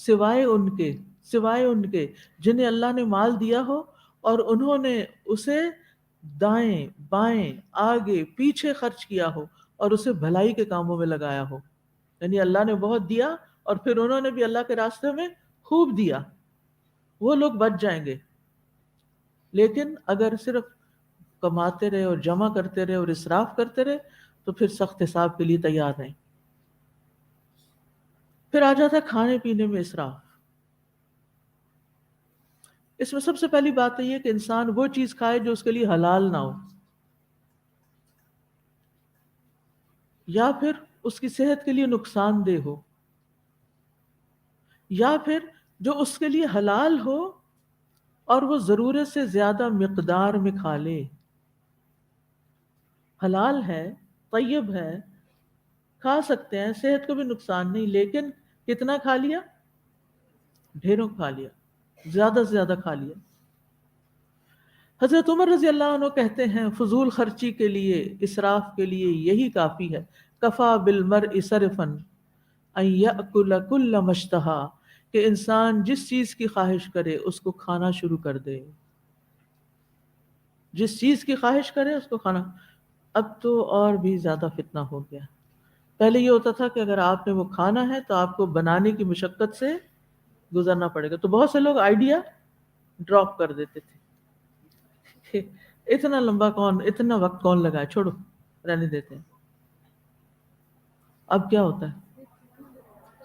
سوائے ان کے جنہیں اللہ نے مال دیا ہو اور انہوں نے اسے دائیں بائیں آگے پیچھے خرچ کیا ہو اور اسے بھلائی کے کاموں میں لگایا ہو۔ یعنی اللہ نے بہت دیا اور پھر انہوں نے بھی اللہ کے راستے میں خوب دیا، وہ لوگ بچ جائیں گے۔ لیکن اگر صرف کماتے رہے اور جمع کرتے رہے اور اسراف کرتے رہے تو پھر سخت حساب کے لیے تیار رہیں۔ پھر آ جاتا ہے کھانے پینے میں اسراف۔ اس میں سب سے پہلی بات یہ ہے کہ انسان وہ چیز کھائے جو اس کے لیے حلال نہ ہو، یا پھر اس کی صحت کے لیے نقصان دہ ہو، یا پھر جو اس کے لیے حلال ہو اور وہ ضرورت سے زیادہ مقدار میں کھا لے۔ حلال ہے، طیب ہے، کھا سکتے ہیں، صحت کو بھی نقصان نہیں، لیکن کتنا کھا لیا؟ ڈھیروں کھا لیا، زیادہ سے زیادہ کھا لیا۔ حضرت عمر رضی اللہ عنہ کہتے ہیں فضول خرچی کے لیے، اسراف کے لیے یہی کافی ہے، کفا بالمرء صرفا ان یأکل کل ما اشتہا، کہ انسان جس چیز کی خواہش کرے اس کو کھانا شروع کر دے، جس چیز کی خواہش کرے اس کو کھانا۔ اب تو اور بھی زیادہ فتنہ ہو گیا۔ پہلے یہ ہوتا تھا کہ اگر آپ نے وہ کھانا ہے تو آپ کو بنانے کی مشقت سے گزرنا پڑے گا، تو بہت سے لوگ آئیڈیا ڈراپ کر دیتے تھے، اتنا لمبا اتنا وقت کون لگائے، چھوڑو رہنے دیتے ہیں۔ اب کیا ہوتا ہے؟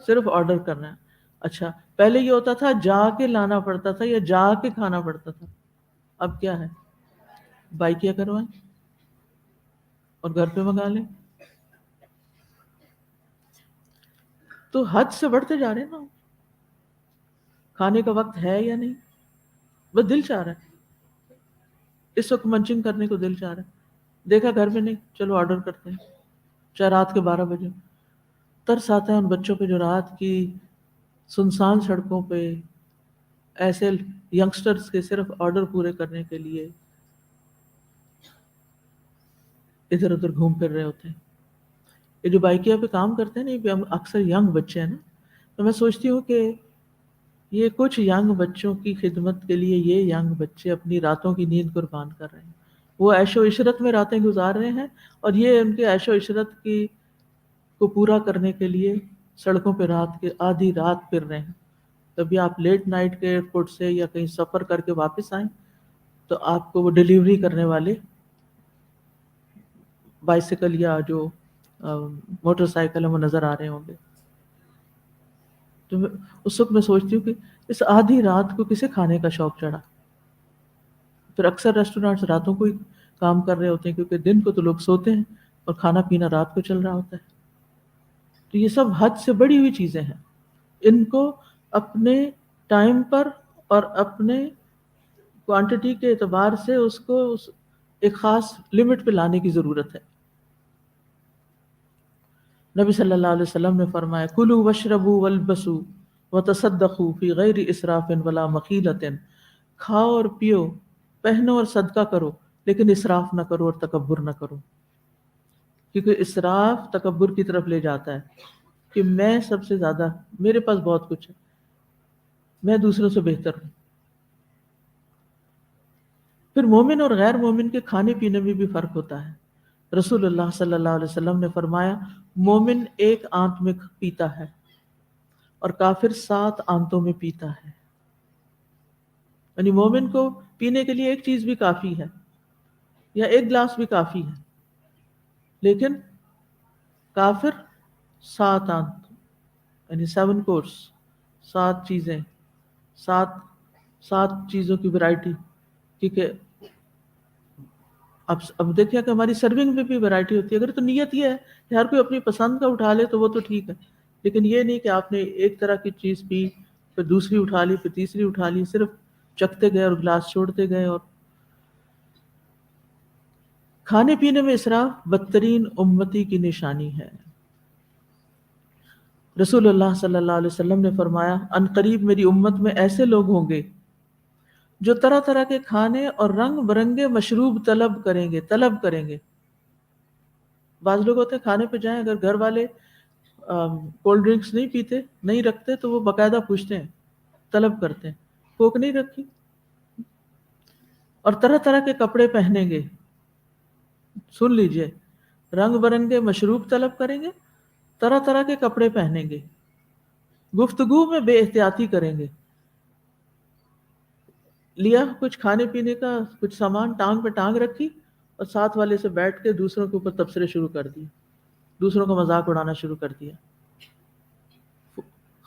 صرف آرڈر کرنا ہے۔ اچھا پہلے یہ ہوتا تھا جا کے لانا پڑتا تھا یا جا کے کھانا پڑتا تھا، اب کیا ہے؟ بائکیا کروائیں اور گھر پہ منگا لیں۔ تو حد سے بڑھتے جا رہے ہیں نا، کھانے کا وقت ہے یا نہیں، بس دل چاہ رہا ہے، اس وقت منچنگ کرنے کو دل چاہ رہا ہے، دیکھا گھر میں نہیں، چلو آرڈر کرتے ہیں، چاہے رات کے 12 بجے۔ ترس آتا ہے ان بچوں پہ جو رات کی سنسان سڑکوں پہ ایسے ینگسٹرز کے صرف آرڈر پورے کرنے کے لیے ادھر ادھر گھوم پھر رہے ہوتے ہیں۔ یہ جو بائکیا پہ کام کرتے ہیں نا، یہ اکثر ینگ بچے ہیں نا، تو میں سوچتی ہوں کہ یہ کچھ ینگ بچوں کی خدمت کے لیے یہ ینگ بچے اپنی راتوں کی نیند قربان کر رہے ہیں، وہ عیش و عشرت میں راتیں گزار رہے ہیں، اور یہ ان کے عیش و عشرت کو پورا کرنے کے لیے سڑکوں پہ رات کے آدھی رات پھر رہے ہیں۔ کبھی آپ لیٹ نائٹ کے ایئرپورٹ سے یا کہیں سفر کر کے واپس آئیں تو آپ کو وہ ڈیلیوری کرنے والے بائسیکل یا جو موٹر سائیکل ہے وہ نظر آ رہے ہوں گے۔ تو اس وقت میں سوچتی ہوں کہ اس آدھی رات کو کسے کھانے کا شوق چڑھا۔ پھر اکثر ریسٹورینٹس راتوں کو ہی کام کر رہے ہوتے ہیں کیونکہ دن کو تو لوگ سوتے ہیں اور کھانا پینا رات کو چل رہا ہوتا ہے۔ تو یہ سب حد سے بڑی ہوئی چیزیں ہیں، ان کو اپنے ٹائم پر اور اپنے کوانٹٹی کے اعتبار سے اس کو ایک خاص لمٹ پہ لانے کی ضرورت ہے۔ نبی صلی اللہ علیہ وسلم نے فرمایا کلوا واشربوا والبسوا وتصدقوا فی غیر اسراف ولا مخیلۃ، کھاؤ اور پیو، پہنو اور صدقہ کرو، لیکن اسراف نہ کرو اور تکبر نہ کرو، کیونکہ اسراف تکبر کی طرف لے جاتا ہے کہ میں سب سے زیادہ، میرے پاس بہت کچھ ہے، میں دوسروں سے بہتر ہوں۔ پھر مومن اور غیر مومن کے کھانے پینے میں بھی فرق ہوتا ہے۔ رسول اللہ صلی اللہ علیہ وسلم نے فرمایا مومن ایک آنت میں پیتا ہے اور کافر 7 آنتوں میں پیتا ہے، یعنی مومن کو پینے کے لیے ایک چیز بھی کافی ہے یا ایک گلاس بھی کافی ہے، لیکن کافر 7 آنت، یعنی 7 کورس، 7 چیزیں، 7 چیزوں کی ورائٹی، کیونکہ اب دیکھیں کہ ہماری سرونگ میں بھی ورائٹی ہوتی ہے۔ اگر تو نیت یہ ہے کہ ہر کوئی اپنی پسند کا اٹھا لے تو وہ تو ٹھیک ہے، لیکن یہ نہیں کہ آپ نے ایک طرح کی چیز پی، پھر دوسری اٹھا لی، پھر تیسری اٹھا لی، صرف چکھتے گئے اور گلاس چھوڑتے گئے۔ اور کھانے پینے میں اسراف بدترین امتی کی نشانی ہے۔ رسول اللہ صلی اللہ علیہ وسلم نے فرمایا ان قریب میری امت میں ایسے لوگ ہوں گے جو طرح طرح کے کھانے اور رنگ برنگے مشروب طلب کریں گے۔ بعض لوگ ہوتے ہیں کھانے پہ جائیں، اگر گھر والے کولڈ ڈرنکس نہیں پیتے، نہیں رکھتے، تو وہ باقاعدہ پوچھتے ہیں، طلب کرتے ہیں کوک نہیں رکھی، اور طرح طرح کے کپڑے پہنیں گے۔ سن لیجئے، رنگ برنگے مشروب طلب کریں گے، طرح طرح کے کپڑے پہنیں گے، گفتگو میں بے احتیاطی کریں گے، لیا کچھ کھانے پینے کا کچھ سامان، ٹانگ پہ ٹانگ رکھی اور ساتھ والے سے بیٹھ کے دوسروں کے اوپر تبصرے شروع کر دیے، دوسروں کا مذاق اڑانا شروع کر دیا،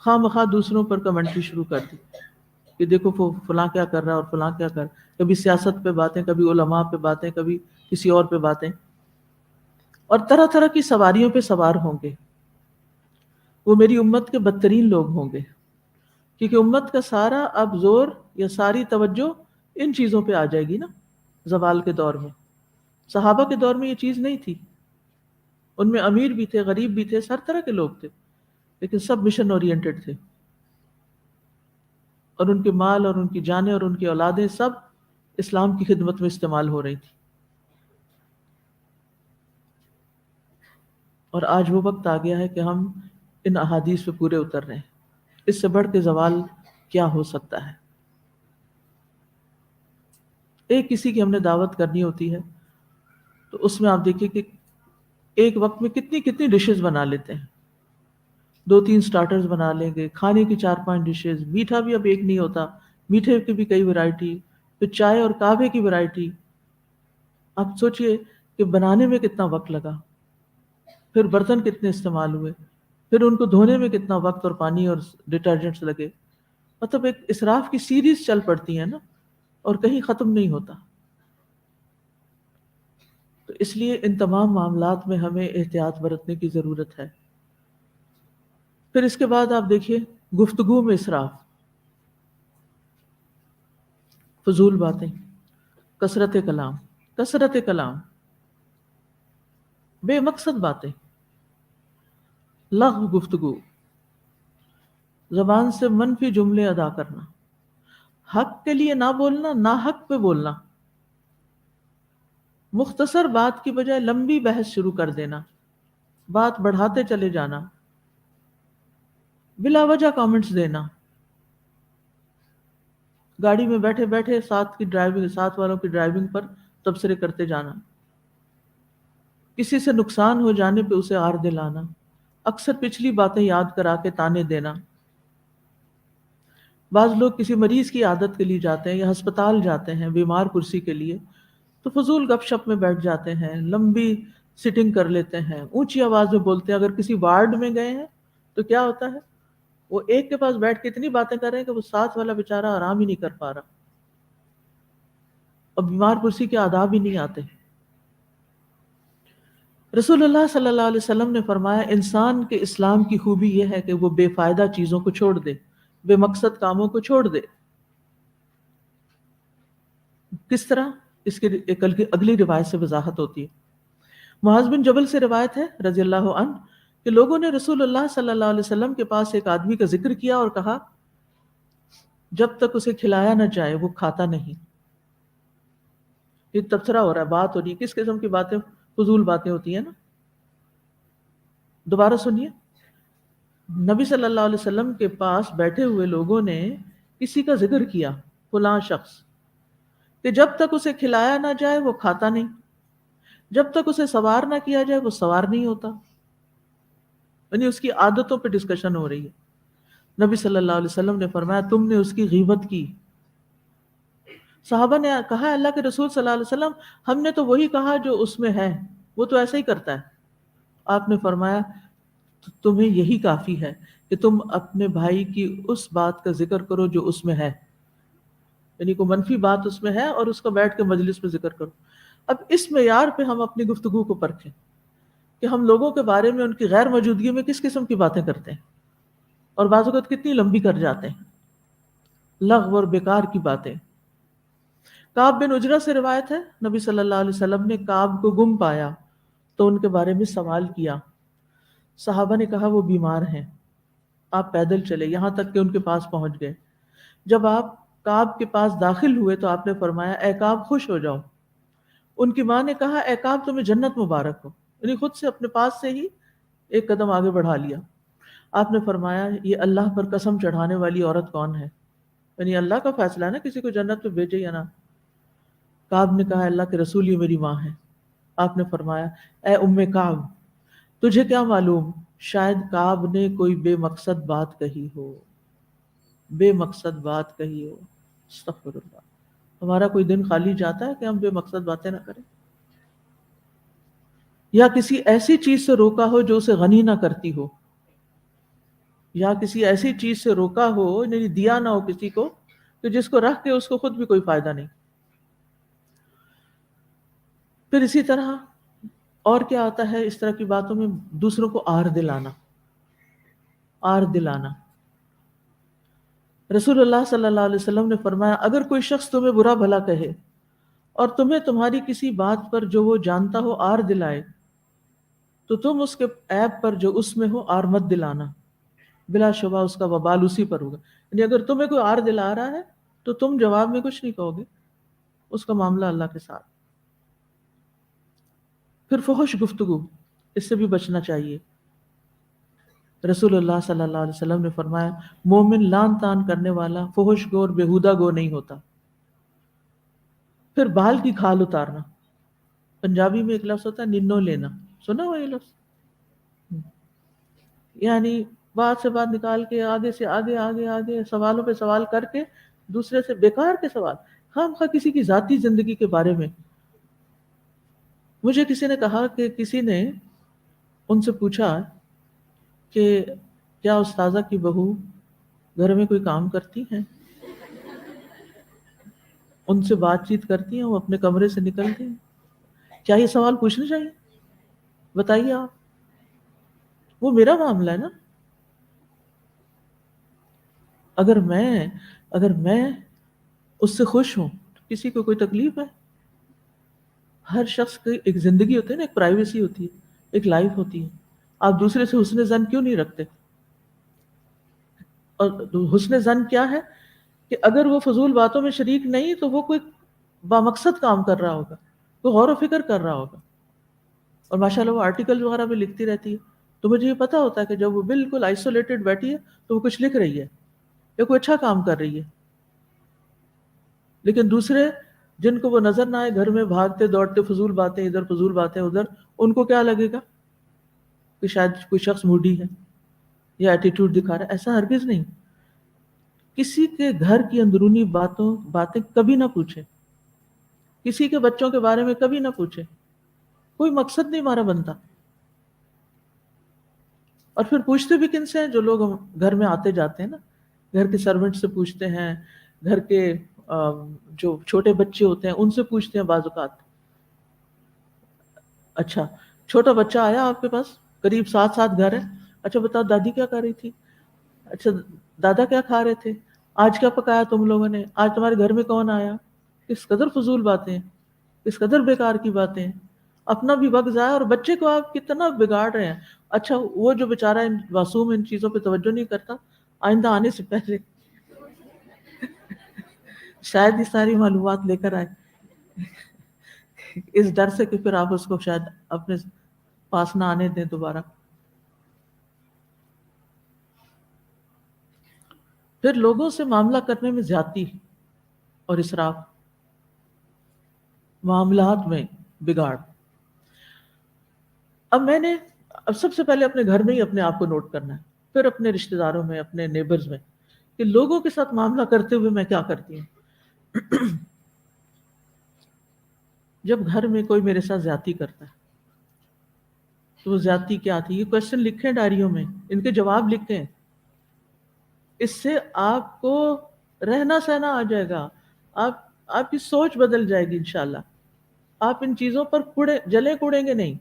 خواہ مخواہ دوسروں پر کمنٹری شروع کر دی کہ دیکھو فلاں کیا کر رہا ہے اور فلاں کیا کر، کبھی سیاست پہ باتیں، کبھی علماء پہ باتیں، کبھی کسی اور پہ باتیں، اور طرح طرح کی سواریوں پہ سوار ہوں گے۔ وہ میری امت کے بدترین لوگ ہوں گے، کیونکہ امت کا سارا اب زور یا ساری توجہ ان چیزوں پہ آ جائے گی نا۔ زوال کے دور میں، صحابہ کے دور میں یہ چیز نہیں تھی، ان میں امیر بھی تھے، غریب بھی تھے، ہر طرح کے لوگ تھے، لیکن سب مشن اورینٹڈ تھے، اور ان کے مال اور ان کی جانیں اور ان کی اولادیں سب اسلام کی خدمت میں استعمال ہو رہی تھی۔ اور آج وہ وقت آ گیا ہے کہ ہم ان احادیث پہ پورے اتر رہے ہیں۔ اس سے بڑھ کے زوال کیا ہو سکتا ہے؟ ایک کسی کی ہم نے دعوت کرنی ہوتی ہے تو اس میں آپ دیکھیے کہ ایک وقت میں کتنی ڈشز بنا لیتے ہیں، 2-3 سٹارٹرز بنا لیں گے، کھانے کی 4-5 ڈشز، میٹھا بھی اب ایک نہیں ہوتا، میٹھے کی بھی کئی ورائٹی، پھر چائے اور کعوے کی ورائٹی۔ آپ سوچئے کہ بنانے میں کتنا وقت لگا، پھر برتن کتنے استعمال ہوئے، پھر ان کو دھونے میں کتنا وقت اور پانی اور ڈٹرجنٹس لگے، مطلب ایک اسراف کی سیریز چل پڑتی ہے نا، اور کہیں ختم نہیں ہوتا۔ تو اس لیے ان تمام معاملات میں ہمیں احتیاط برتنے کی ضرورت ہے۔ پھر اس کے بعد آپ دیکھیے گفتگو میں اسراف، فضول باتیں، کثرت کلام، بے مقصد باتیں، لغو گفتگو، زبان سے منفی جملے ادا کرنا، حق کے لیے نہ بولنا، نہ حق پہ بولنا، مختصر بات کی بجائے لمبی بحث شروع کر دینا، بات بڑھاتے چلے جانا، بلا وجہ کامنٹس دینا، گاڑی میں بیٹھے بیٹھے ساتھ والوں کی ڈرائیونگ پر تبصرے کرتے جانا، کسی سے نقصان ہو جانے پہ اسے آر دلانا، اکثر پچھلی باتیں یاد کرا کے تانے دینا۔ بعض لوگ کسی مریض کی عادت کے لیے جاتے ہیں یا ہسپتال جاتے ہیں بیمار کرسی کے لیے، تو فضول گپ شپ میں بیٹھ جاتے ہیں، لمبی سٹنگ کر لیتے ہیں، اونچی آواز میں بولتے ہیں۔ اگر کسی وارڈ میں گئے ہیں تو کیا ہوتا ہے، وہ ایک کے پاس بیٹھ کے اتنی باتیں کر رہے ہیں کہ وہ ساتھ والا بیچارہ آرام ہی نہیں کر پا رہا، اور بیمار کرسی کے آداب ہی نہیں آتے۔ رسول اللہ صلی اللہ علیہ وسلم نے فرمایا انسان کے اسلام کی خوبی یہ ہے کہ وہ بے فائدہ چیزوں کو چھوڑ دے، بے مقصد کاموں کو چھوڑ دے۔ کس طرح؟ اس کی ایک اگلی روایت سے وضاحت ہوتی ہے۔ معاذ بن جبل سے روایت ہے رضی اللہ عنہ کہ لوگوں نے رسول اللہ صلی اللہ علیہ وسلم کے پاس ایک آدمی کا ذکر کیا اور کہا جب تک اسے کھلایا نہ جائے وہ کھاتا نہیں۔ یہ تبصرہ ہو رہا ہے، بات ہو رہی ہے، کس قسم کی باتیں، فضول باتیں ہوتی ہیں نا. دوبارہ سنیے، نبی صلی اللہ علیہ وسلم کے پاس بیٹھے ہوئے لوگوں نے کسی کا ذکر کیا، فلاں شخص، کہ جب تک اسے کھلایا نہ جائے وہ کھاتا نہیں، جب تک اسے سوار نہ کیا جائے وہ سوار نہیں ہوتا. یعنی اس کی عادتوں پہ ڈسکشن ہو رہی ہے. نبی صلی اللہ علیہ وسلم نے فرمایا تم نے اس کی غیبت کی. صحابہ نے کہا اللہ کے رسول صلی اللہ علیہ وسلم ہم نے تو وہی کہا جو اس میں ہے، وہ تو ایسا ہی کرتا ہے. آپ نے فرمایا تمہیں یہی کافی ہے کہ تم اپنے بھائی کی اس بات کا ذکر کرو جو اس میں ہے، یعنی کوئی منفی بات اس میں ہے اور اس کا بیٹھ کے مجلس میں ذکر کرو. اب اس معیار پہ ہم اپنی گفتگو کو پرکھیں کہ ہم لوگوں کے بارے میں ان کی غیر موجودگی میں کس قسم کی باتیں کرتے ہیں، اور بعض اوقات کتنی لمبی کر جاتے ہیں، لغو اور بیکار کی باتیں. کعب بن عجرہ سے روایت ہے، نبی صلی اللہ علیہ وسلم نے کعب کو گم پایا تو ان کے بارے میں سوال کیا. صحابہ نے کہا وہ بیمار ہیں. آپ پیدل چلے یہاں تک کہ ان کے پاس پہنچ گئے. جب آپ کعب کے پاس داخل ہوئے تو آپ نے فرمایا اے کعب خوش ہو جاؤ. ان کی ماں نے کہا اے کعب تمہیں جنت مبارک ہو، یعنی خود سے اپنے پاس سے ہی ایک قدم آگے بڑھا لیا. آپ نے فرمایا یہ اللہ پر قسم چڑھانے والی عورت کون ہے، یعنی اللہ کا فیصلہ ہے نا کسی کو جنت میں بھیجے یا نہ. کعب نے کہا اللہ کے رسول یہ میری ماں ہے. آپ نے فرمایا اے ام کعب تجھے کیا معلوم شاید کعب نے کوئی بے مقصد بات کہی ہو، بے مقصد بات کہی ہو. استغفر اللہ. ہمارا کوئی دن خالی جاتا ہے کہ ہم بے مقصد باتیں نہ کریں؟ یا کسی ایسی چیز سے روکا ہو جو اسے غنی نہ کرتی ہو، یا کسی ایسی چیز سے روکا ہو یعنی دیا نہ ہو کسی کو کہ جس کو رکھ کے اس کو خود بھی کوئی فائدہ نہیں. پھر اسی طرح اور کیا آتا ہے اس طرح کی باتوں میں؟ دوسروں کو آر دلانا. آر دلانا. رسول اللہ صلی اللہ علیہ وسلم نے فرمایا اگر کوئی شخص تمہیں برا بھلا کہے اور تمہیں تمہاری کسی بات پر جو وہ جانتا ہو آر دلائے تو تم اس کے عیب پر جو اس میں ہو آر مت دلانا، بلا شبہ اس کا وبال اسی پر ہوگا. یعنی اگر تمہیں کوئی آر دلا رہا ہے تو تم جواب میں کچھ نہیں کہو گے، اس کا معاملہ اللہ کے ساتھ. پھر فحش گفتگو، اس سے بھی بچنا چاہیے. رسول اللہ صلی اللہ علیہ وسلم نے فرمایا مومن لان تان کرنے والا فحش گو اور بےہودہ گو نہیں ہوتا. پھر بال کی کھال اتارنا. پنجابی میں ایک لفظ ہوتا ہے ننو لینا، سنا ہوا یہ لفظ؟ یعنی بات سے بات نکال کے آگے سے آگے آگے آگے سوالوں پہ سوال کر کے دوسرے سے بیکار کے سوال، خام خواہ کسی کی ذاتی زندگی کے بارے میں. مجھے کسی نے کہا کہ کسی نے ان سے پوچھا کہ کیا استاذہ کی بہو گھر میں کوئی کام کرتی ہیں، ان سے بات چیت کرتی ہیں، وہ اپنے کمرے سے نکلتی ہیں؟ کیا یہ سوال پوچھنا چاہیے؟ بتائیے آپ. وہ میرا معاملہ ہے نا. اگر میں اس سے خوش ہوں تو کسی کو کوئی تکلیف ہے؟ ہر شخص کی ایک زندگی ہوتی ہے نا، ایک پرائیویسی ہوتی ہے، ایک لائف ہوتی ہے. آپ دوسرے سے حسن ظن کیوں نہیں رکھتے؟ اور حسن ظن کیا ہے کہ اگر وہ فضول باتوں میں شریک نہیں تو وہ کوئی بامقصد کام کر رہا ہوگا، کوئی غور و فکر کر رہا ہوگا. اور ماشاءاللہ وہ آرٹیکل وغیرہ بھی لکھتی رہتی ہے، تو مجھے یہ پتا ہوتا ہے کہ جب وہ بالکل آئسولیٹڈ بیٹھی ہے تو وہ کچھ لکھ رہی ہے یا کوئی اچھا کام کر رہی ہے. لیکن دوسرے جن کو وہ نظر نہ آئے گھر میں بھاگتے دوڑتے فضول باتیں ادھر فضول باتیں ادھر، ان کو کیا لگے گا کہ شاید کوئی شخص موڈی ہے یا ایٹیٹیوڈ دکھا رہا ہے. ایسا ہرگز نہیں. کسی کے گھر کی اندرونی باتیں کبھی نہ پوچھیں، کسی کے بچوں کے بارے میں کبھی نہ پوچھیں. کوئی مقصد نہیں ہمارا بنتا. اور پھر پوچھتے بھی کن سے ہیں؟ جو لوگ گھر میں آتے جاتے ہیں نا، گھر کے سرونٹ سے پوچھتے ہیں، گھر کے جو چھوٹے بچے ہوتے ہیں ان سے پوچھتے ہیں بعض اوقات. اچھا چھوٹا بچہ آیا آپ کے پاس، قریب 7 گھر ہے، اچھا بتاؤ دادی کیا کر رہی تھی، اچھا دادا کیا کھا رہے تھے، آج کیا پکایا تم لوگوں نے، آج تمہارے گھر میں کون آیا. کس قدر فضول باتیں، کس قدر بیکار کی باتیں. اپنا بھی وقت ضائع اور بچے کو آپ کتنا بگاڑ رہے ہیں. اچھا وہ جو بیچارہ معصوم ان چیزوں پہ توجہ نہیں کرتا، آئندہ آنے سے پہلے شاید یہ ساری معلومات لے کر آئے. اس ڈر سے کہ پھر آپ اس کو شاید اپنے پاس نہ آنے دیں دوبارہ. پھر لوگوں سے معاملہ کرنے میں زیادتی اور اسراف، معاملات میں بگاڑ. اب سب سے پہلے اپنے گھر میں ہی اپنے آپ کو نوٹ کرنا ہے، پھر اپنے رشتہ داروں میں، اپنے نیبرز میں، کہ لوگوں کے ساتھ معاملہ کرتے ہوئے میں کیا کرتی ہوں. جب گھر میں کوئی میرے ساتھ زیادتی کرتا ہے تو وہ زیادتی کیا تھی، یہ کوشچن لکھیں ڈائریوں میں، ان کے جواب لکھیں. اس سے آپ کو رہنا سہنا آ جائے گا، آپ کی سوچ بدل جائے گی انشاءاللہ. آپ ان چیزوں پر جلیں کوڑیں گے نہیں.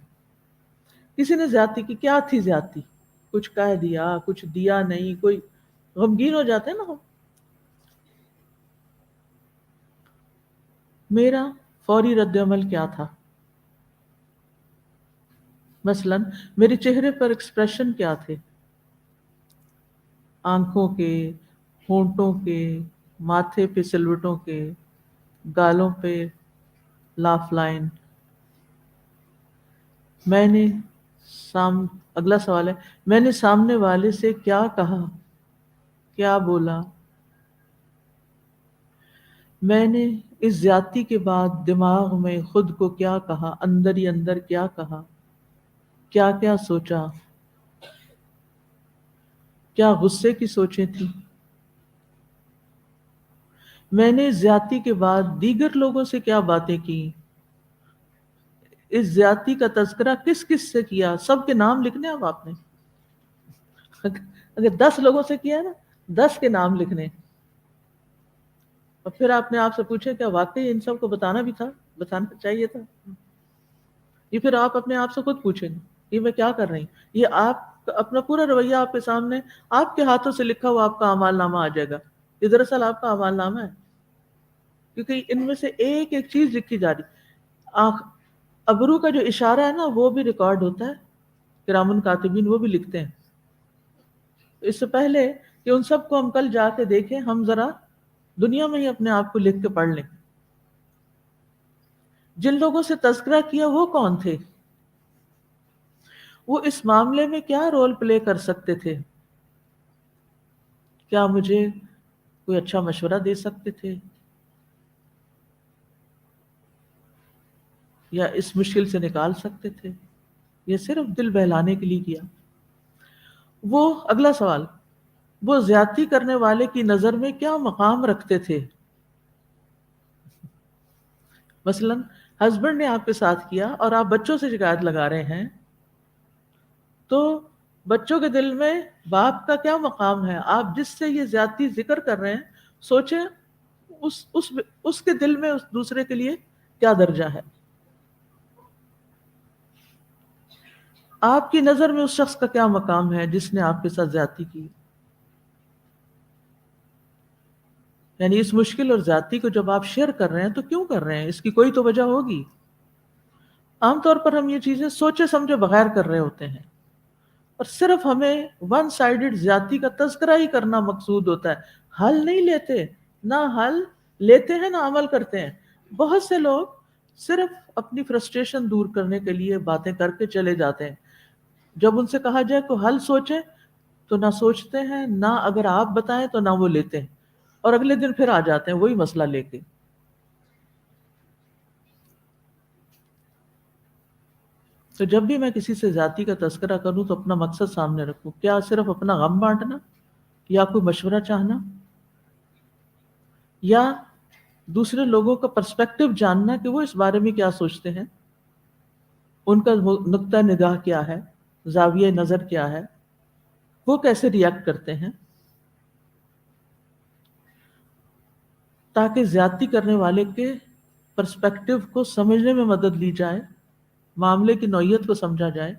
کسی نے زیادتی کی، کیا تھی زیادتی؟ کچھ کہہ دیا، کچھ دیا نہیں، کوئی غمگین ہو جاتے ہیں نا ہم. میرا فوری رد عمل کیا تھا؟ مثلا میرے چہرے پر ایکسپریشن کیا تھے؟ آنکھوں کے، ہونٹوں کے، ماتھے پہ سلوٹوں کے، گالوں پہ لاف لائن. اگلا سوال ہے، میں نے سامنے والے سے کیا کہا، کیا بولا؟ میں نے اس زیادتی کے بعد دماغ میں خود کو کیا کہا، اندر ہی اندر کیا کہا، کیا کیا سوچا؟ کیا غصے کی سوچیں تھیں؟ میں نے اس زیادتی کے بعد دیگر لوگوں سے کیا باتیں کی؟ اس زیادتی کا تذکرہ کس کس سے کیا؟ سب کے نام لکھنے. اب آپ نے اگر 10 لوگوں سے کیا نا، 10 کے نام لکھنے. اور پھر آپ نے آپ سے پوچھے کیا واقعی ان سب کو بتانا بھی تھا، بتانا چاہیے تھا؟ یہ پھر آپ اپنے آپ سے خود پوچھیں گے یہ میں کیا کر رہی ہوں. یہ آپ اپنا پورا رویہ آپ کے سامنے آپ کے ہاتھوں سے لکھا ہوا آپ کا اعمال نامہ آ جائے گا. یہ دراصل آپ کا اعمال نامہ ہے، کیونکہ ان میں سے ایک ایک چیز لکھی جا رہی. ابرو کا جو اشارہ ہے نا وہ بھی ریکارڈ ہوتا ہے، کرام کاتبین وہ بھی لکھتے ہیں. اس سے پہلے کہ ان سب کو ہم کل جا کے دیکھیں، ہم ذرا دنیا میں ہی اپنے آپ کو لکھ کے پڑھ لیں. جن لوگوں سے تذکرہ کیا وہ کون تھے؟ وہ اس معاملے میں کیا رول پلے کر سکتے تھے؟ کیا مجھے کوئی اچھا مشورہ دے سکتے تھے، یا اس مشکل سے نکال سکتے تھے، یا صرف دل بہلانے کے لیے کیا؟ وہ اگلا سوال، وہ زیادتی کرنے والے کی نظر میں کیا مقام رکھتے تھے؟ مثلا ہسبینڈ نے آپ کے ساتھ کیا اور آپ بچوں سے شکایت لگا رہے ہیں، تو بچوں کے دل میں باپ کا کیا مقام ہے؟ آپ جس سے یہ زیادتی ذکر کر رہے ہیں، سوچیں اس کے دل میں اس دوسرے کے لیے کیا درجہ ہے. آپ کی نظر میں اس شخص کا کیا مقام ہے جس نے آپ کے ساتھ زیادتی کی؟ یعنی اس مشکل اور زیادتی کو جب آپ شیئر کر رہے ہیں تو کیوں کر رہے ہیں؟ اس کی کوئی تو وجہ ہوگی. عام طور پر ہم یہ چیزیں سوچے سمجھے بغیر کر رہے ہوتے ہیں، اور صرف ہمیں ون سائیڈڈ زیادتی کا تذکرہ ہی کرنا مقصود ہوتا ہے. حل نہیں لیتے، نہ حل لیتے ہیں نہ عمل کرتے ہیں. بہت سے لوگ صرف اپنی فرسٹریشن دور کرنے کے لیے باتیں کر کے چلے جاتے ہیں. جب ان سے کہا جائے کہ حل سوچیں تو نہ سوچتے ہیں، نہ اگر آپ بتائیں تو نہ وہ لیتے ہیں، اور اگلے دن پھر آ جاتے ہیں وہی مسئلہ لے کے. تو جب بھی میں کسی سے ذاتی کا تذکرہ کروں تو اپنا مقصد سامنے رکھوں. کیا صرف اپنا غم بانٹنا، یا کوئی مشورہ چاہنا، یا دوسرے لوگوں کا پرسپیکٹو جاننا کہ وہ اس بارے میں کیا سوچتے ہیں، ان کا نقطہ نگاہ کیا ہے، زاویہ نظر کیا ہے، وہ کیسے ریئیکٹ کرتے ہیں، تاکہ زیادتی کرنے والے کے پرسپیکٹو کو سمجھنے میں مدد لی جائے، معاملے کی نوعیت کو سمجھا جائے.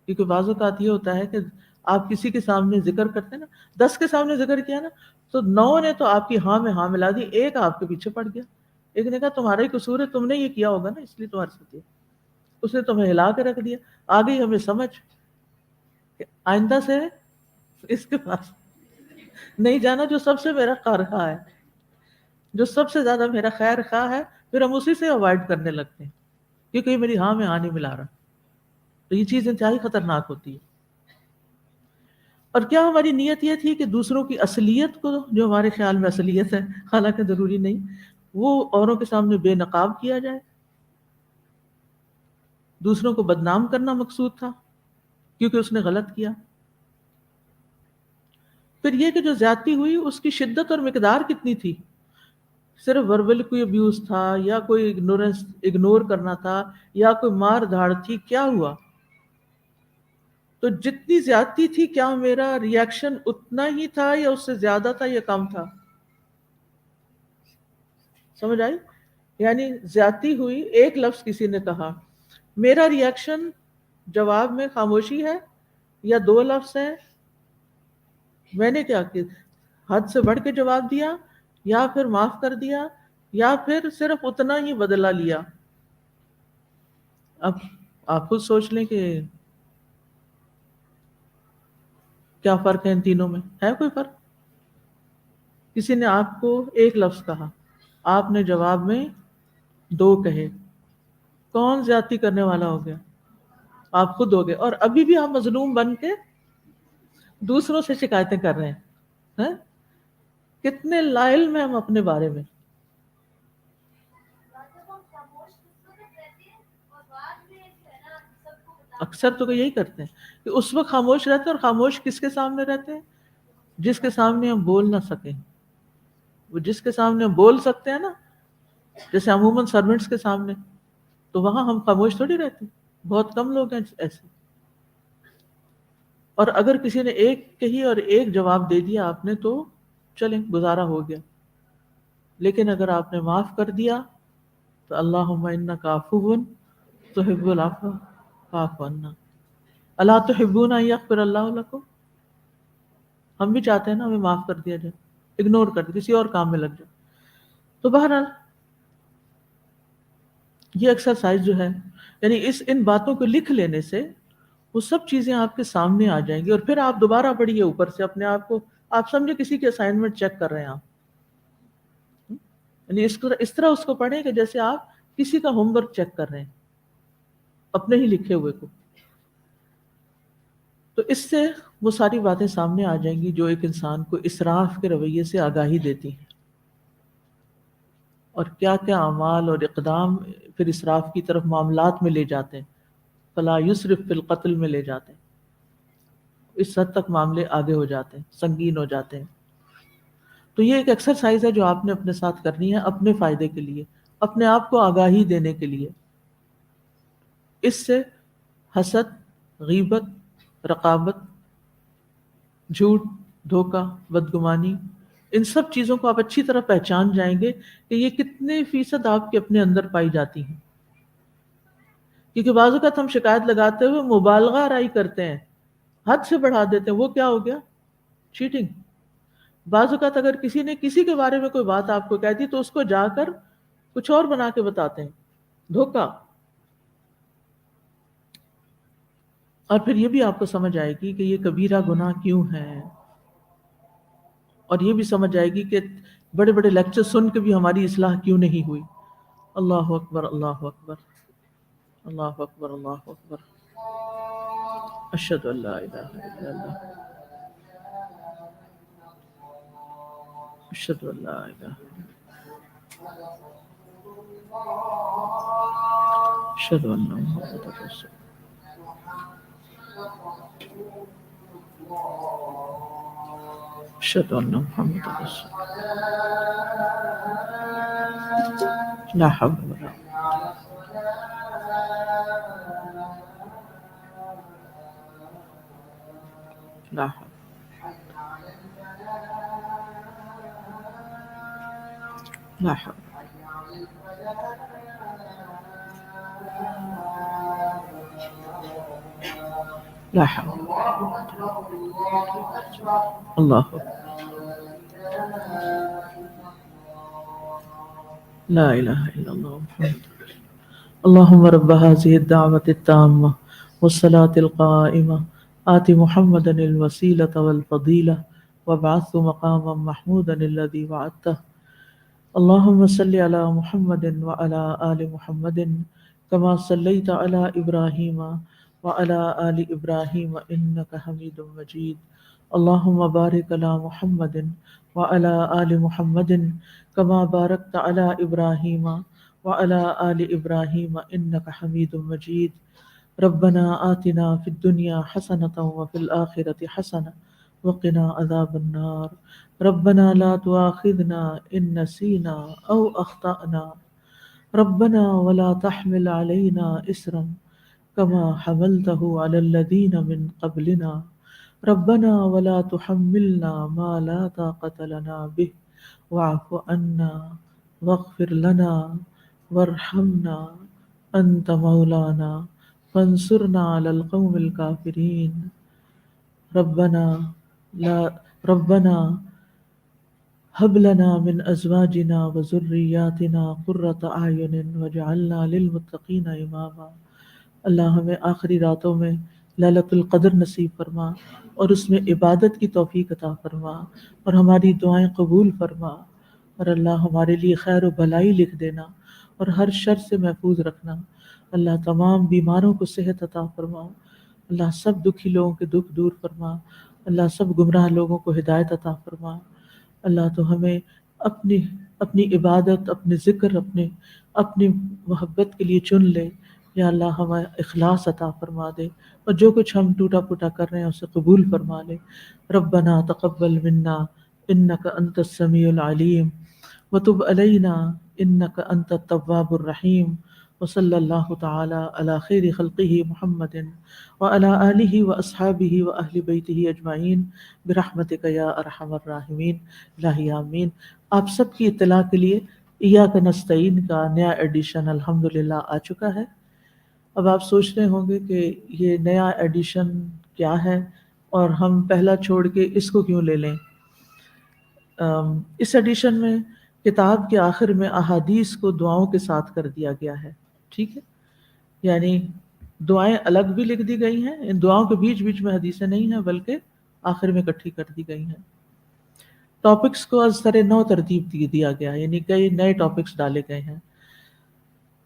کیونکہ بعض اوقات یہ ہوتا ہے کہ آپ کسی کے سامنے ذکر کرتے ہیں نا، 10 کے سامنے ذکر کیا نا تو 9 نے تو آپ کی ہاں میں ہاں ملا دی، ایک آپ کے پیچھے پڑ گیا. ایک نے کہا تمہارا ہی قصور ہے، تم نے یہ کیا ہوگا نا اس لیے تمہارے ساتھ یہ. اس نے تمہیں ہلا کے رکھ دیا. آ گئی ہمیں سمجھ کہ آئندہ سے اس کے پاس نہیں جانا جو سب سے میرا خیر خواہ ہے، جو سب سے زیادہ میرا خیر خواہ ہے، پھر ہم اسی سے اوائڈ کرنے لگتے ہیں کیونکہ یہ میری ہاں میں آ نہیں ملا رہا. تو یہ چیز انتہائی خطرناک ہوتی ہے. اور کیا ہماری نیت یہ تھی کہ دوسروں کی اصلیت کو، جو ہمارے خیال میں اصلیت ہے حالانکہ ضروری نہیں، وہ اوروں کے سامنے بے نقاب کیا جائے؟ دوسروں کو بدنام کرنا مقصود تھا کیونکہ اس نے غلط کیا. پھر یہ کہ جو زیادتی ہوئی اس کی شدت اور مقدار کتنی تھی؟ صرف وربل کوئی ابیوز تھا، یا کوئی اگنور کرنا تھا، یا کوئی مار دھاڑ تھی؟ کیا ہوا؟ تو جتنی زیادتی تھی، کیا میرا ریاکشن اتنا ہی تھا یا اس سے زیادہ تھا یا کم تھا؟ سمجھ آئی؟ یعنی زیادتی ہوئی، ایک لفظ کسی نے کہا، میرا ریاکشن جواب میں خاموشی ہے یا 2 لفظ ہیں؟ میں نے کیا کیا؟ حد سے بڑھ کے جواب دیا، یا پھر معاف کر دیا، یا پھر صرف اتنا ہی بدلہ لیا؟ اب آپ خود سوچ لیں کہ کیا فرق ہے ان تینوں میں. ہے کوئی فرق؟ کسی نے آپ کو ایک لفظ کہا، آپ نے جواب میں 2 کہے، کون زیادتی کرنے والا ہو گیا؟ آپ خود ہو گئے. اور ابھی بھی آپ مظلوم بن کے دوسروں سے شکایتیں کر رہے ہیں. کتنے لائل میں ہم اپنے بارے میں. اکثر تو یہی کرتے ہیں کہ اس وقت خاموش رہتے ہیں. اور خاموش کس کے سامنے رہتے ہیں؟ جس کے سامنے ہم بول نہ سکیں. وہ جس کے سامنے ہم بول سکتے ہیں نا، جیسے عموماً سرونٹس کے سامنے، تو وہاں ہم خاموش تھوڑی رہتے. بہت کم لوگ ہیں ایسے. اور اگر کسی نے ایک کہی اور ایک جواب دے دیا آپ نے، تو چلیں گزارا ہو گیا. لیکن اگر آپ نے معاف کر دیا تو اللہم انک عفو تحب العفو فاعف عنا. الا تحبون ان یغفر اللہ لکم. ہم بھی چاہتے ہیں نا ہمیں معاف کر دیا جائے، اگنور کر دے، کسی اور کام میں لگ جائے. تو بہرحال یہ ایکسرسائز جو ہے، یعنی ان باتوں کو لکھ لینے سے وہ سب چیزیں آپ کے سامنے آ جائیں گی. اور پھر آپ دوبارہ پڑھیے اوپر سے اپنے آپ کو. آپ سمجھے کسی کی اسائنمنٹ چیک کر رہے ہیں آپ، یعنی اس طرح اس کو پڑھیں کہ جیسے آپ کسی کا ہوم ورک چیک کر رہے ہیں، اپنے ہی لکھے ہوئے کو. تو اس سے وہ ساری باتیں سامنے آ جائیں گی جو ایک انسان کو اسراف کے رویے سے آگاہی دیتی ہیں. اور کیا کیا اعمال اور اقدام پھر اسراف کی طرف معاملات میں لے جاتے ہیں. فلا یسرف فی القتل میں لے جاتے ہیں. اس حد تک معاملے آگے ہو جاتے ہیں، سنگین ہو جاتے ہیں. تو یہ ایک ایکسرسائز ہے جو آپ نے اپنے ساتھ کرنی ہے، اپنے فائدے کے لیے، اپنے آپ کو آگاہی دینے کے لیے. اس سے حسد، غیبت، رقابت، جھوٹ، دھوکہ، بدگمانی، ان سب چیزوں کو آپ اچھی طرح پہچان جائیں گے کہ یہ کتنے فیصد آپ کے اپنے اندر پائی جاتی ہیں. کیونکہ بعض اوقات ہم شکایت لگاتے ہوئے مبالغہ آرائی کرتے ہیں، حد سے بڑھا دیتے ہیں. وہ کیا ہو گیا؟ چیٹنگ. بعض اوقات اگر کسی نے کسی کے بارے میں کوئی بات آپ کو کہہ دی تو اس کو جا کر کچھ اور بنا کے بتاتے ہیں، دھوکہ. اور پھر یہ بھی آپ کو سمجھ آئے گی کہ یہ کبیرہ گناہ کیوں ہے. اور یہ بھی سمجھ آئے گی کہ بڑے بڑے لیکچر سن کے بھی ہماری اصلاح کیوں نہیں ہوئی. اللہ اکبر، اللہ اکبر، اللہ اکبر، اللہ اکبر. اشہد ان لا الہ الا اللہ، اشہد ان لا الہ، اشہد ان محمد رسول. اشہد ان محمد رسول. لا حول ولا لا حول لا حول لا حول. اللہ لا الہ الا اللہ محمد. اللهم رب هذه الدعوة التامة والصلاة القائمة آت محمدا الوسيلة والفضيلة وابعثه مقاما محمودا الذي وعدته. اللهم صل على محمد وعلى آل محمد كما صليت على إبراهيم وعلى آل إبراهيم إنك حميد مجيد. اللهم بارك على محمد وعلى آل محمد كما باركت على إبراهيم وعلى آل إبراهيم إنك حميد مجيد. ربنا آتنا في الدنيا حسنة وفي الآخرة حسنة وقنا عذاب النار. ربنا لا تؤاخذنا إن نسينا أو أخطأنا. ربنا ولا تحمل علينا إسرا كما حملته على الذين من قبلنا. ربنا ولا تحملنا ما لا طاقة لنا به واعف عنا واغفر لنا وارحمنا أنت مولانا فانصرنا على القوم الكافرين. ربنا هب لنا من ازواجنا وذرياتنا قرۃ اعین واجعلنا للمتقین اماما. اللہ ہمیں آخری راتوں میں لیلۃ القدر نصیب فرما اور اس میں عبادت کی توفیق عطا فرما اور ہماری دعائیں قبول فرما، اور اللہ ہمارے لیے خیر و بھلائی لکھ دینا اور ہر شر سے محفوظ رکھنا. اللہ تمام بیماروں کو صحت عطا فرما. اللہ سب دکھی لوگوں کے دکھ دور فرما. اللہ سب گمراہ لوگوں کو ہدایت عطا فرما. اللہ تو ہمیں اپنی عبادت، اپنے ذکر، اپنی محبت کے لیے چن لے. یا اللہ ہمیں اخلاص عطا فرما دے اور جو کچھ ہم ٹوٹا پھوٹا کر رہے ہیں اسے قبول فرما لے. ربنا تقبل منا انک انت السمیع العلیم وتب علینا انک انت التواب الرحیم. وصلی اللہ تعالی علی خیر خلقہ محمد وعلی آلہ واصحابہ واہل بیتہ اجمعین برحمتک یا ارحم الراحمین. الہی آمین. آپ سب کی اطلاع کے لیے ایاک نستعین کا نیا ایڈیشن الحمدللہ آ چکا ہے. اب آپ سوچ رہے ہوں گے کہ یہ نیا ایڈیشن کیا ہے اور ہم پہلا چھوڑ کے اس کو کیوں لے لیں. اس ایڈیشن میں کتاب کے آخر میں احادیث کو دعاؤں کے ساتھ کر دیا گیا ہے. ٹھیک ہے، یعنی دعائیں الگ بھی لکھ دی گئی ہیں، ان دعاؤں کے بیچ بیچ میں حدیثیں نہیں ہیں بلکہ آخر میں اکٹھی کر دی گئی ہیں. ٹاپکس کو از سر نو ترتیب دیا گیا، یعنی کئی نئے ٹاپکس ڈالے گئے ہیں.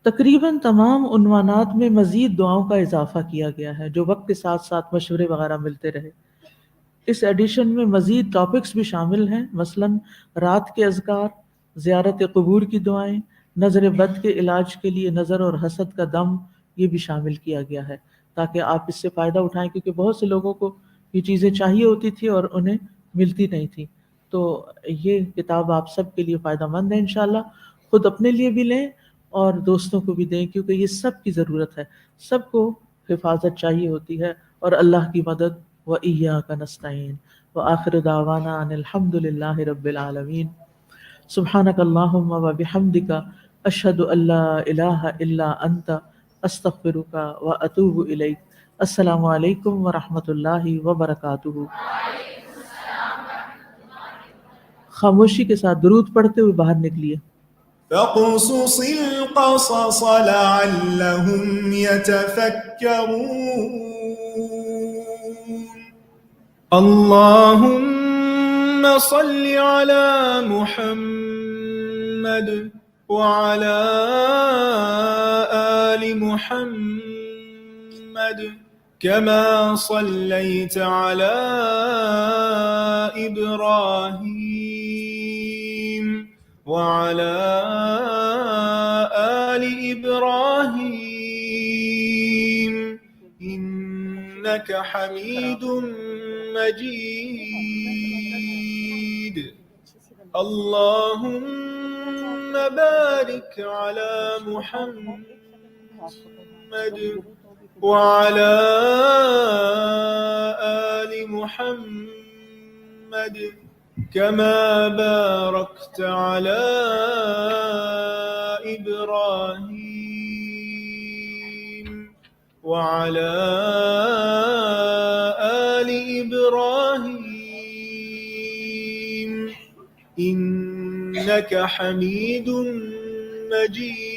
تقریباً تمام عنوانات میں مزید دعاؤں کا اضافہ کیا گیا ہے جو وقت کے ساتھ ساتھ مشورے وغیرہ ملتے رہے. اس ایڈیشن میں مزید ٹاپکس بھی شامل ہیں، مثلاً رات کے اذکار، زیارت قبور کی دعائیں، نظر بد کے علاج کے لیے نظر اور حسد کا دم، یہ بھی شامل کیا گیا ہے تاکہ آپ اس سے فائدہ اٹھائیں، کیونکہ بہت سے لوگوں کو یہ چیزیں چاہیے ہوتی تھی اور انہیں ملتی نہیں تھی. تو یہ کتاب آپ سب کے لیے فائدہ مند ہے انشاءاللہ. خود اپنے لیے بھی لیں اور دوستوں کو بھی دیں، کیونکہ یہ سب کی ضرورت ہے. سب کو حفاظت چاہیے ہوتی ہے اور اللہ کی مدد. وَإِيَّاكَ نَسْتَعِينُ وَآخِرُ دَعْوَانَا أَنِ الْحَمْدُ لِلَّهِ رَبِّ الْعَالَمِينَ. سبحانك اللهم وبحمدك أشهد أن لا إله إلا أنت أستغفرك وأتوب إليك. السلام علیکم ورحمۃ اللہ وبرکاتہ. خاموشی کے ساتھ درود پڑھتے ہوئے باہر نکلیے. فاقصص القصص لعلهم يتفكرون. اللهم صل على محمد وعلى آل محمد كما صليت على إبراهيم وعلى آل إبراهيم إنك حميد مجيد. اللهم بارك على محمد وعلى آل محمد كما باركت على إبراهيم وعلى آل إبراهيم إنك حميد مجيد.